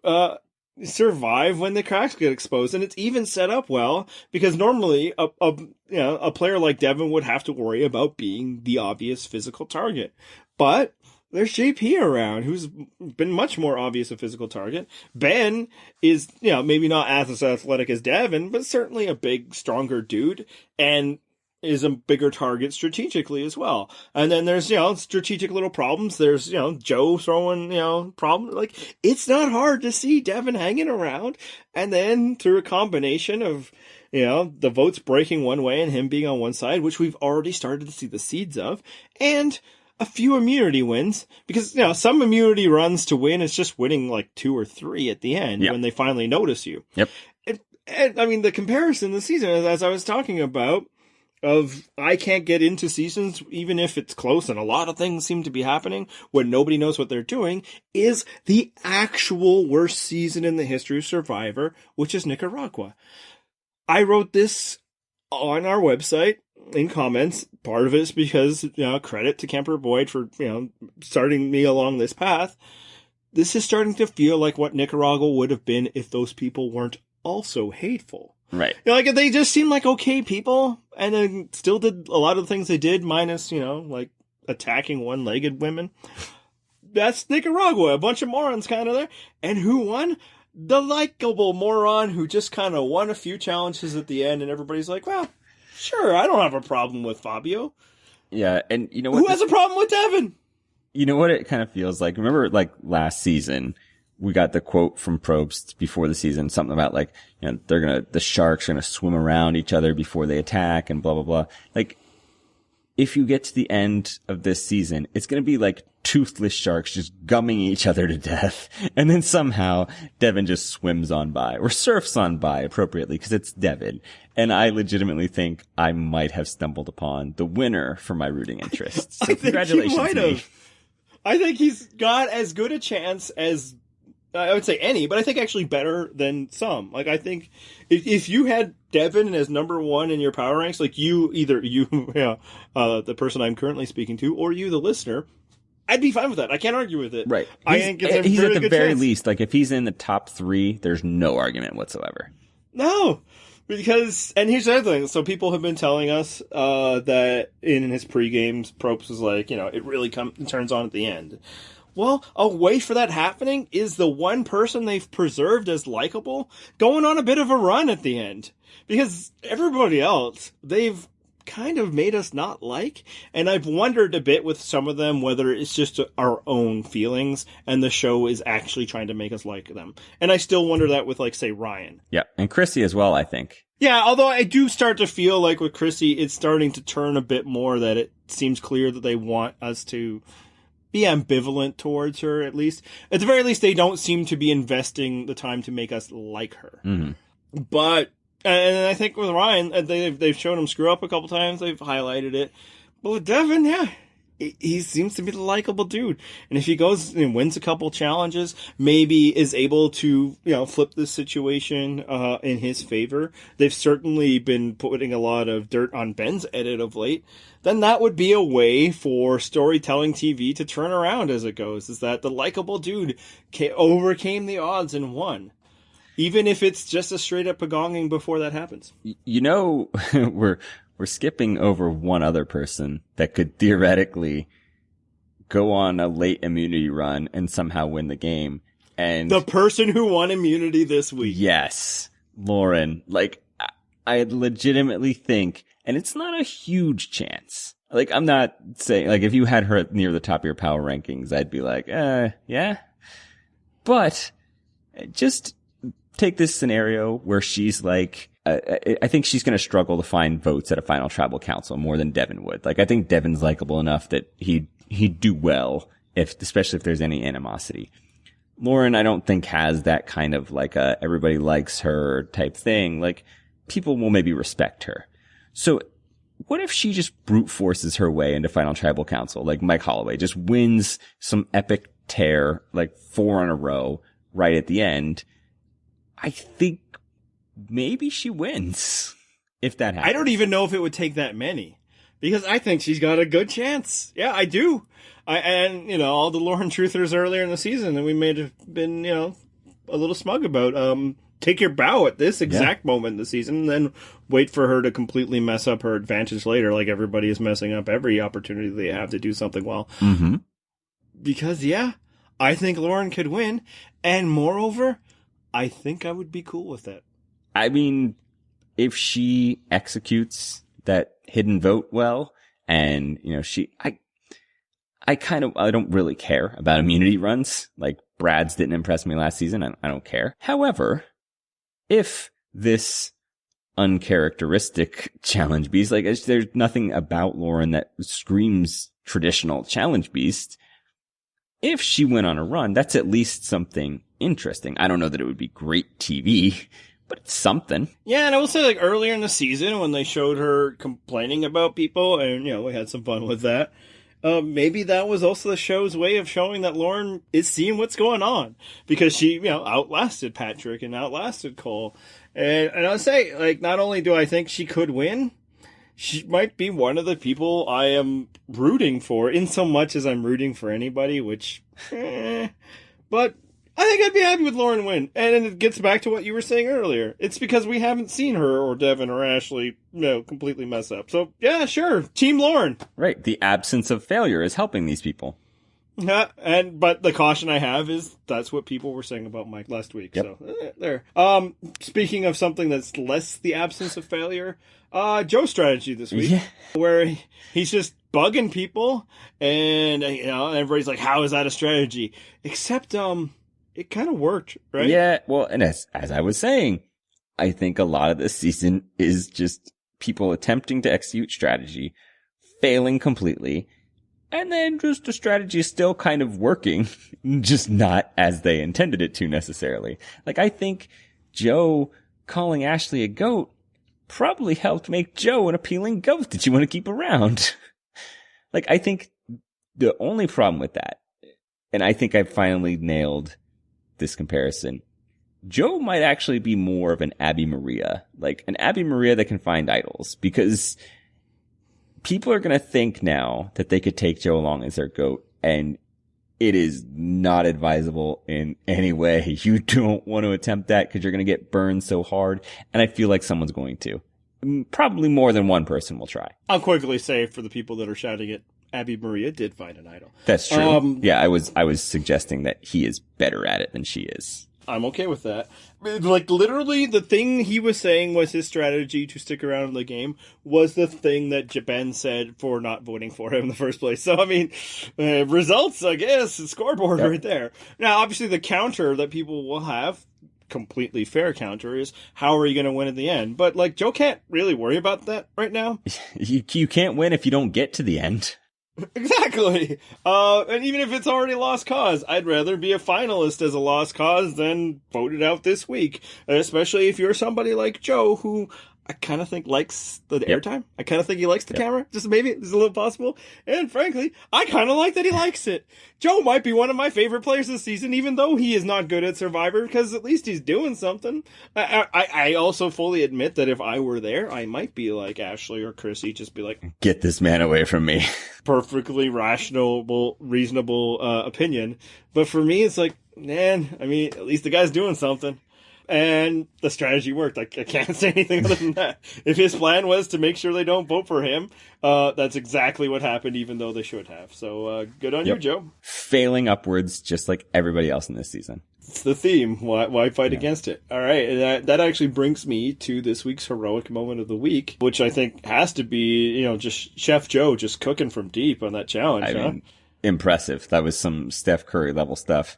survive when the cracks get exposed. And it's even set up well because normally a player like Devin would have to worry about being the obvious physical target. But there's JP around who's been much more obvious a physical target. Ben is, maybe not as athletic as Devin, but certainly a big, stronger dude. And is a bigger target strategically as well. And then there's, strategic little problems. There's, Joe throwing, problems. It's not hard to see Devin hanging around. And then through a combination of, the votes breaking one way and him being on one side, which we've already started to see the seeds of, and a few immunity wins, because, some immunity runs to win. It's just winning 2 or 3 at the end when they finally notice you. Yep. And I mean, the comparison this season, as I was talking about, of I can't get into seasons even if it's close and a lot of things seem to be happening when nobody knows what they're doing, is the actual worst season in the history of Survivor, which is Nicaragua. I wrote this on our website in comments, part of it is because, credit to Kemper Boyd for, starting me along this path. This is starting to feel like what Nicaragua would have been if those people weren't also hateful. Right. Like, they just seemed like okay people, and then still did a lot of the things they did, minus, like attacking one-legged women. That's Nicaragua, a bunch of morons kind of there. And who won? The likable moron who just kind of won a few challenges at the end, and everybody's like, well, sure, I don't have a problem with Fabio. Yeah, and you know what? Who has a problem with Devin? You know what it kind of feels like? Remember, like, last season, we got the quote from Probst before the season, something about, like, the sharks are gonna swim around each other before they attack and blah, blah, blah. Like, if you get to the end of this season, it's gonna be like toothless sharks just gumming each other to death. And then somehow Devin just swims on by or surfs on by appropriately because it's Devin. And I legitimately think I might have stumbled upon the winner for my rooting interests. So congratulations, me. I think he's got as good a chance as, I would say any, but I think actually better than some. Like, I think if you had Devin as number one in your power ranks, like the person I'm currently speaking to, or you, the listener, I'd be fine with that. I can't argue with it. Right. I think it's he's at the very chance. least, like, if he's in the top 3, there's no argument whatsoever. No. Because, and here's the other thing. So people have been telling us that in his pre-games, Probst was like, it really turns on at the end. Well, a way for that happening is the one person they've preserved as likable going on a bit of a run at the end. Because everybody else, they've kind of made us not like. And I've wondered a bit with some of them whether it's just our own feelings and the show is actually trying to make us like them. And I still wonder that with, like, say, Ryan. Yeah, and Chrissy as well, I think. Yeah, although I do start to feel like with Chrissy, it's starting to turn a bit more that it seems clear that they want us to be ambivalent towards her, at least. At the very least, they don't seem to be investing the time to make us like her. Mm-hmm. But, and I think with Ryan, they've shown him screw up a couple times, they've highlighted it. But with Devin, yeah, he seems to be the likable dude. And if he goes and wins a couple challenges, maybe is able to, flip this situation in his favor. They've certainly been putting a lot of dirt on Ben's edit of late. Then that would be a way for storytelling TV to turn around as it goes, is that the likable dude overcame the odds and won. Even if it's just a straight up pagonging before that happens. We're skipping over one other person that could theoretically go on a late immunity run and somehow win the game. And the person who won immunity this week. Yes. Lauren. Like, I legitimately think, and it's not a huge chance. Like, I'm not saying, like, if you had her near the top of your power rankings, I'd be like, yeah. But just take this scenario where she's like, I think she's going to struggle to find votes at a final tribal council more than Devin would. Like, I think Devin's likable enough that he'd do well especially if there's any animosity. Lauren, I don't think has that kind of like everybody likes her type thing. Like, people will maybe respect her. So what if she just brute forces her way into final tribal council? Like Mike Holloway just wins some epic tear, like 4 in a row right at the end. I think maybe she wins if that happens. I don't even know if it would take that many because I think she's got a good chance. Yeah, I do. All the Lauren truthers earlier in the season that we may have been, a little smug about, take your bow at this exact moment in the season and then wait for her to completely mess up her advantage later, like everybody is messing up every opportunity they have to do something well. Mm-hmm. Because, I think Lauren could win. And moreover, I think I would be cool with that. I mean, if she executes that hidden vote well, and, I don't really care about immunity runs. Like, Brad's didn't impress me last season. I don't care. However, if this uncharacteristic challenge beast, like, there's nothing about Lauren that screams traditional challenge beast. If she went on a run, that's at least something interesting. I don't know that it would be great TV, but it's something. Yeah, and I will say, like, earlier in the season when they showed her complaining about people, and, we had some fun with that, maybe that was also the show's way of showing that Lauren is seeing what's going on. Because she, outlasted Patrick and outlasted Cole. And I'll say, like, not only do I think she could win, she might be one of the people I am rooting for, in so much as I'm rooting for anybody, which, but I think I'd be happy with Lauren Wynn. And it gets back to what you were saying earlier. It's because we haven't seen her or Devin or Ashley, completely mess up. So, yeah, sure. Team Lauren. Right. The absence of failure is helping these people. Yeah, but the caution I have is that's what people were saying about Mike last week. Yep. So there. Speaking of something that's less the absence of failure, Joe's strategy this week, where he's just bugging people, and everybody's like, "How is that a strategy?" Except it kind of worked, right? Yeah. Well, and as I was saying, I think a lot of this season is just people attempting to execute strategy, failing completely. And then just the strategy is still kind of working, just not as they intended it to necessarily. Like, I think Joe calling Ashley a goat probably helped make Joe an appealing goat that you want to keep around. Like, I think the only problem with that, and I think I finally nailed this comparison, Joe might actually be more of an Abby Maria, like an Abby Maria that can find idols, because people are going to think now that they could take Joe along as their GOAT, and it is not advisable in any way. You don't want to attempt that because you're going to get burned so hard, and I feel like someone's going to. Probably more than one person will try. I'll quickly say, for the people that are shouting it, Abby Maria did find an idol. That's true. Yeah, I was suggesting that he is better at it than she is. I'm okay with that. Like, literally, the thing he was saying was his strategy to stick around in the game was the thing that Ben said for not voting for him in the first place. So, I mean, results, I guess, scoreboard right there. Now, obviously, the counter that people will have, completely fair counter, is how are you going to win at the end? But, like, Joe can't really worry about that right now. You can't win if you don't get to the end. Exactly. And even if it's already lost cause, I'd rather be a finalist as a lost cause than voted out this week. Especially if you're somebody like Joe, who I kind of think likes the airtime. I kind of think he likes the camera. Just maybe it's a little possible. And frankly, I kind of like that he likes it. Joe might be one of my favorite players this season, even though he is not good at Survivor, because at least he's doing something. I also fully admit that if I were there, I might be like Ashley or Chrissy, just be like, get this man away from me. Perfectly rational, reasonable opinion. But for me, it's like, man, I mean, at least the guy's doing something. And the strategy worked. I can't say anything other than that. If his plan was to make sure they don't vote for him, that's exactly what happened, even though they should have. So good on you, Joe. Failing upwards just like everybody else in this season. It's the theme. Why fight against it? All right. And that actually brings me to this week's heroic moment of the week, which I think has to be, just Chef Joe just cooking from deep on that challenge. I mean, impressive. That was some Steph Curry level stuff.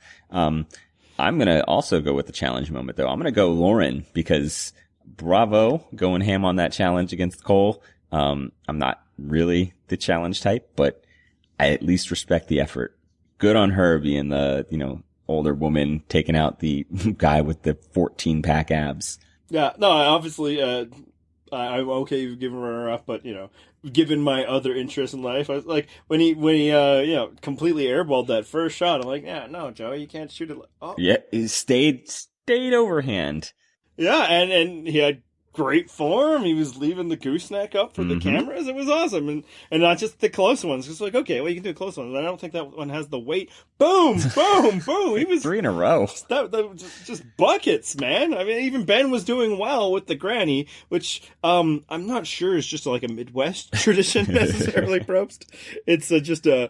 I'm going to also go with the challenge moment, though. I'm going to go Lauren, because bravo, going ham on that challenge against Cole. I'm not really the challenge type, but I at least respect the effort. Good on her being the, older woman taking out the guy with the 14-pack abs. Yeah, no, obviously, I'm okay with giving her up, but, given my other interests in life, I was like, when he completely airballed that first shot, I'm like, yeah, no, Joe, you can't shoot it. Oh. Yeah, he stayed overhand. Yeah, and he had great form. He was leaving the gooseneck up for the cameras. It was awesome. And not just the close ones. It's like, okay, well, you can do close ones. I don't think that one has the weight. Boom, boom, boom. He was 3 in a row. Just buckets, man. I mean, even Ben was doing well with the granny, which I'm not sure is just like a Midwest tradition necessarily, Probst. It's just a,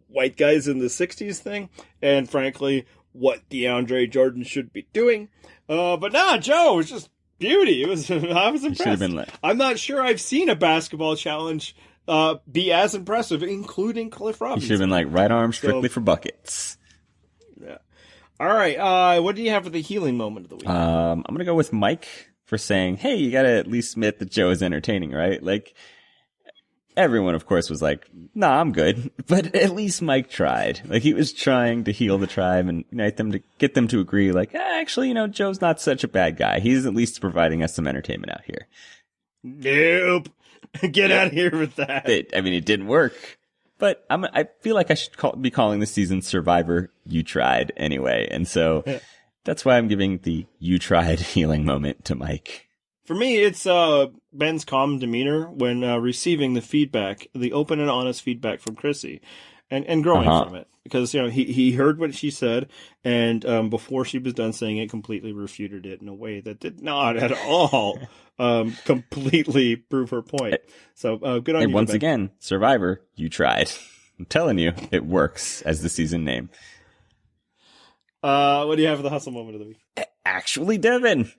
white guys in the 60s thing. And frankly, what DeAndre Jordan should be doing. But nah, Joe was just beauty. I was impressed. Should have been lit. I'm not sure I've seen a basketball challenge be as impressive, including Cliff Robinson. You should have been like right arm strictly for buckets. Yeah. All right. What do you have for the healing moment of the week? I'm gonna go with Mike for saying, "Hey, you gotta at least admit that Joe is entertaining, right?" Like, everyone, of course, was like, "Nah, I'm good," but at least Mike tried. Like, he was trying to heal the tribe and unite them to get them to agree. Like, actually, Joe's not such a bad guy. He's at least providing us some entertainment out here. Nope. Get out of here with that. It didn't work. But I feel like I should be calling this season Survivor You Tried anyway. And so that's why I'm giving the You Tried healing moment to Mike. For me, it's Ben's calm demeanor when receiving the feedback, the open and honest feedback from Chrissy, and growing from it. Because he heard what she said, and before she was done saying it, completely refuted it in a way that did not at all completely prove her point. So good on you. And once again, Survivor, you tried. I'm telling you, it works as the season name. What do you have for the hustle moment of the week? Actually, Devin.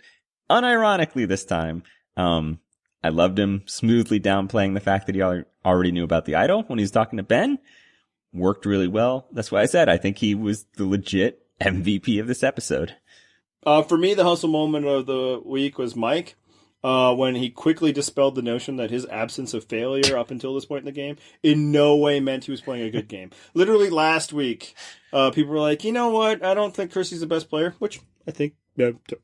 Unironically this time. I loved him smoothly downplaying the fact that he already knew about the idol when he was talking to Ben. Worked really well. That's why I said I think he was the legit MVP of this episode. For me, the hustle moment of the week was Mike. When he quickly dispelled the notion that his absence of failure up until this point in the game in no way meant he was playing a good game. Literally last week, people were like, you know what? I don't think Chrissy's the best player, which I think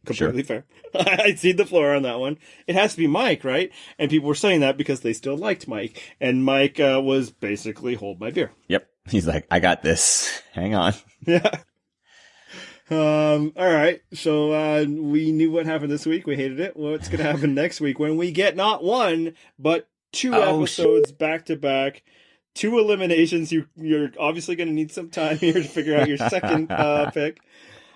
completely fair. I cede the floor on that one. It has to be Mike, right? And people were saying that because they still liked Mike. And Mike was basically hold my beer. Yep. He's like, I got this. Hang on. Yeah. All right. So we knew what happened this week. We hated it. What's going to happen next week when we get not one, but two episodes back to back, 2 eliminations? You're obviously going to need some time here to figure out your second pick.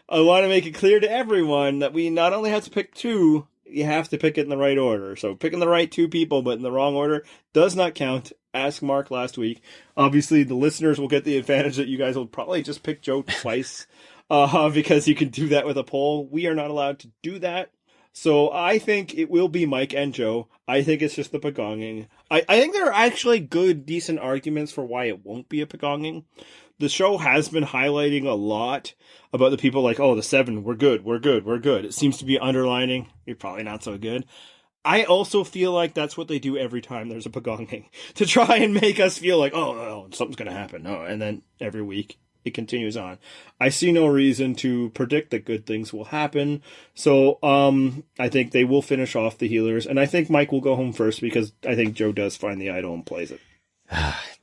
I want to make it clear to everyone that we not only have to pick 2, you have to pick it in the right order. So picking the right 2 people, but in the wrong order does not count. Ask Mark last week. Obviously, the listeners will get the advantage that you guys will probably just pick Joe twice. Because you can do that with a poll. We are not allowed to do that. So I think it will be Mike and Joe. I think it's just the pagonging. I think there are actually good, decent arguments for why it won't be a pagonging. The show has been highlighting a lot about the people like, oh, the 7, we're good. It seems to be underlining, you're probably not so good. I also feel like that's what they do every time there's a pagonging. To try and make us feel like, oh, something's going to happen. Oh, and then every week it continues on. I see no reason to predict that good things will happen. So I think they will finish off the healers. And I think Mike will go home first because I think Joe does find the idol and plays it.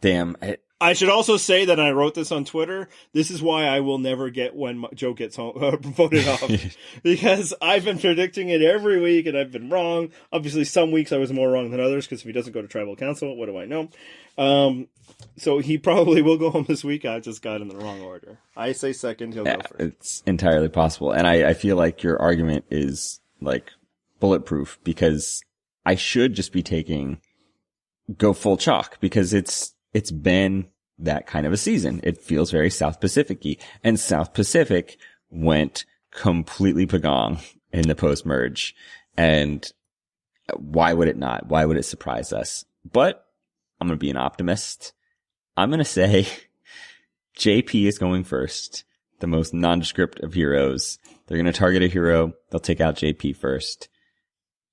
Damn. I should also say that I wrote this on Twitter. This is why I will never get when Joe gets voted off. Because I've been predicting it every week and I've been wrong. Obviously, some weeks I was more wrong than others because if he doesn't go to tribal council, what do I know? So he probably will go home this week. I just got in the wrong order. I say second, he'll go first. It's entirely possible. And I feel like your argument is like bulletproof because I should just be go full chalk because it's been that kind of a season. It feels very South Pacific-y. And South Pacific went completely pagong in the post-merge. And why would it not? Why would it surprise us? But I'm going to be an optimist. I'm going to say JP is going first, the most nondescript of heroes. They're going to target a hero. They'll take out JP first.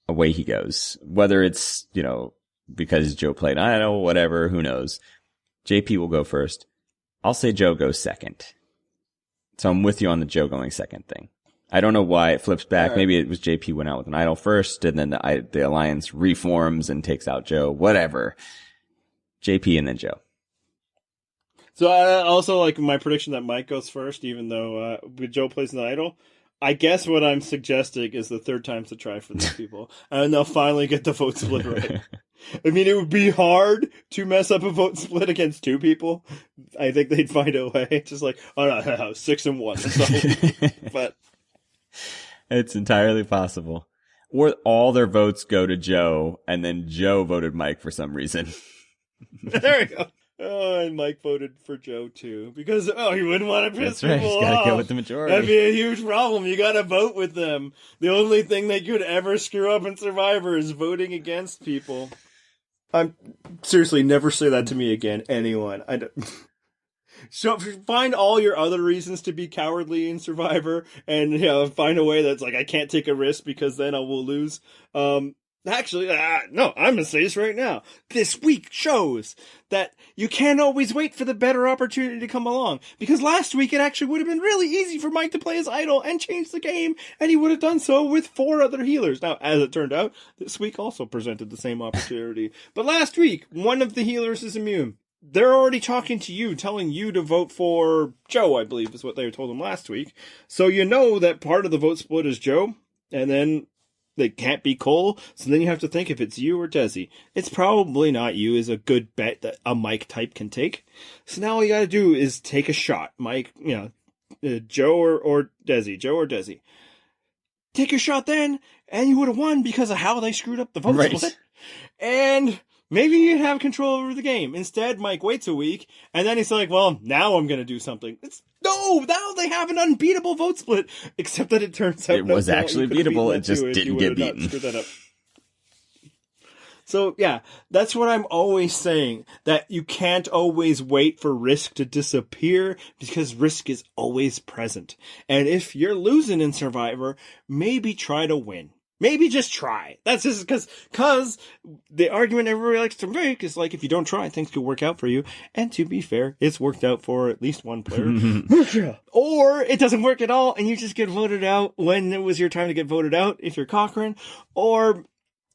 Away he goes. Whether it's, because Joe played idol, whatever, who knows. JP will go first. I'll say Joe goes second. So I'm with you on the Joe going second thing. I don't know why it flips back. Right. Maybe it was JP went out with an idol first, and then the alliance reforms and takes out Joe. Whatever. JP and then Joe. So I also like my prediction that Mike goes first, even though Joe plays an idol. I guess what I'm suggesting is the third time's a try for these people, and they'll finally get the vote split right. I mean, it would be hard to mess up a vote split against 2 people. I think they'd find a way. Just like, 6 and 1. So, but it's entirely possible. Or all their votes go to Joe, and then Joe voted Mike for some reason. There we go. Oh, and Mike voted for Joe too because he wouldn't want to piss people off. He's got to go with the majority. That'd be a huge problem. You got to vote with them. The only thing they could ever screw up in Survivor is voting against people. I'm seriously never say that to me again. Anyone. I don't. So find all your other reasons to be cowardly in Survivor, and find a way that's like I can't take a risk because then I will lose. Actually, no, I'm going to say this right now. This week shows that you can't always wait for the better opportunity to come along. Because last week it actually would have been really easy for Mike to play his idol and change the game, and he would have done so with 4 other healers. Now, as it turned out, this week also presented the same opportunity. But last week, one of the healers is immune. They're already talking to you, telling you to vote for Joe, I believe is what they told him last week. So you know that part of the vote split is Joe, and then They can't be Cole, so then you have to think if it's you or Desi. It's probably not you is a good bet that a Mike type can take. So now all you gotta do is take a shot. Mike, Joe or Desi. Joe or Desi. Take your shot then, and you would have won because of how they screwed up the vote split. And maybe you'd have control over the game. Instead, Mike waits a week, and then he's like, well, now I'm gonna do something. No, now they have an unbeatable vote split. Except that it turns out it was actually beatable. It just didn't get beaten. Screwed that up. So yeah, that's what I'm always saying. That you can't always wait for Risk to disappear because Risk is always present. And if you're losing in Survivor, maybe try to win. Maybe just try. That's just because the argument everybody likes to make is like, if you don't try, things could work out for you. And to be fair, it's worked out for at least one player. Or it doesn't work at all and you just get voted out when it was your time to get voted out if you're Cochran. Or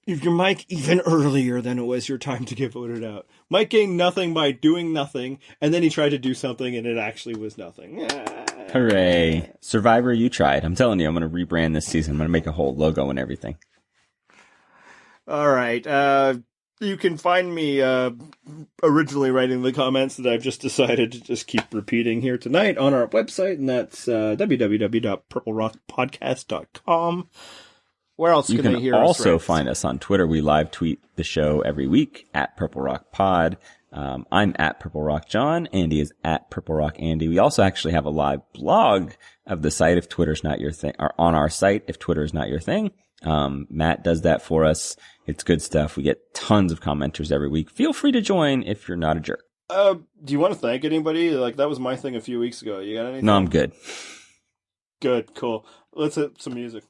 if you're Mike, even earlier than it was your time to get voted out. Mike gained nothing by doing nothing, and then he tried to do something and it actually was nothing. Hooray. Survivor, you tried. I'm telling you, I'm going to rebrand this season. I'm going to make a whole logo and everything. All right. You can find me originally writing the comments that I've just decided to just keep repeating here tonight on our website, and that's www.purplerockpodcast.com. Where else can they hear us? You can also find us on Twitter. We live tweet the show every week at Purple Rock Pod. I'm at Purple Rock John. Andy is at Purple Rock Andy. We also actually have a live blog of the site if Twitter's not your thing, or on our site if Twitter is not your thing. Matt does that for us. It's good stuff. We get tons of commenters every week. Feel free to join if you're not a jerk. Do you want to thank anybody? Like, that was my thing a few weeks ago. You got anything? No, I'm good. Good, cool. Let's hit some music.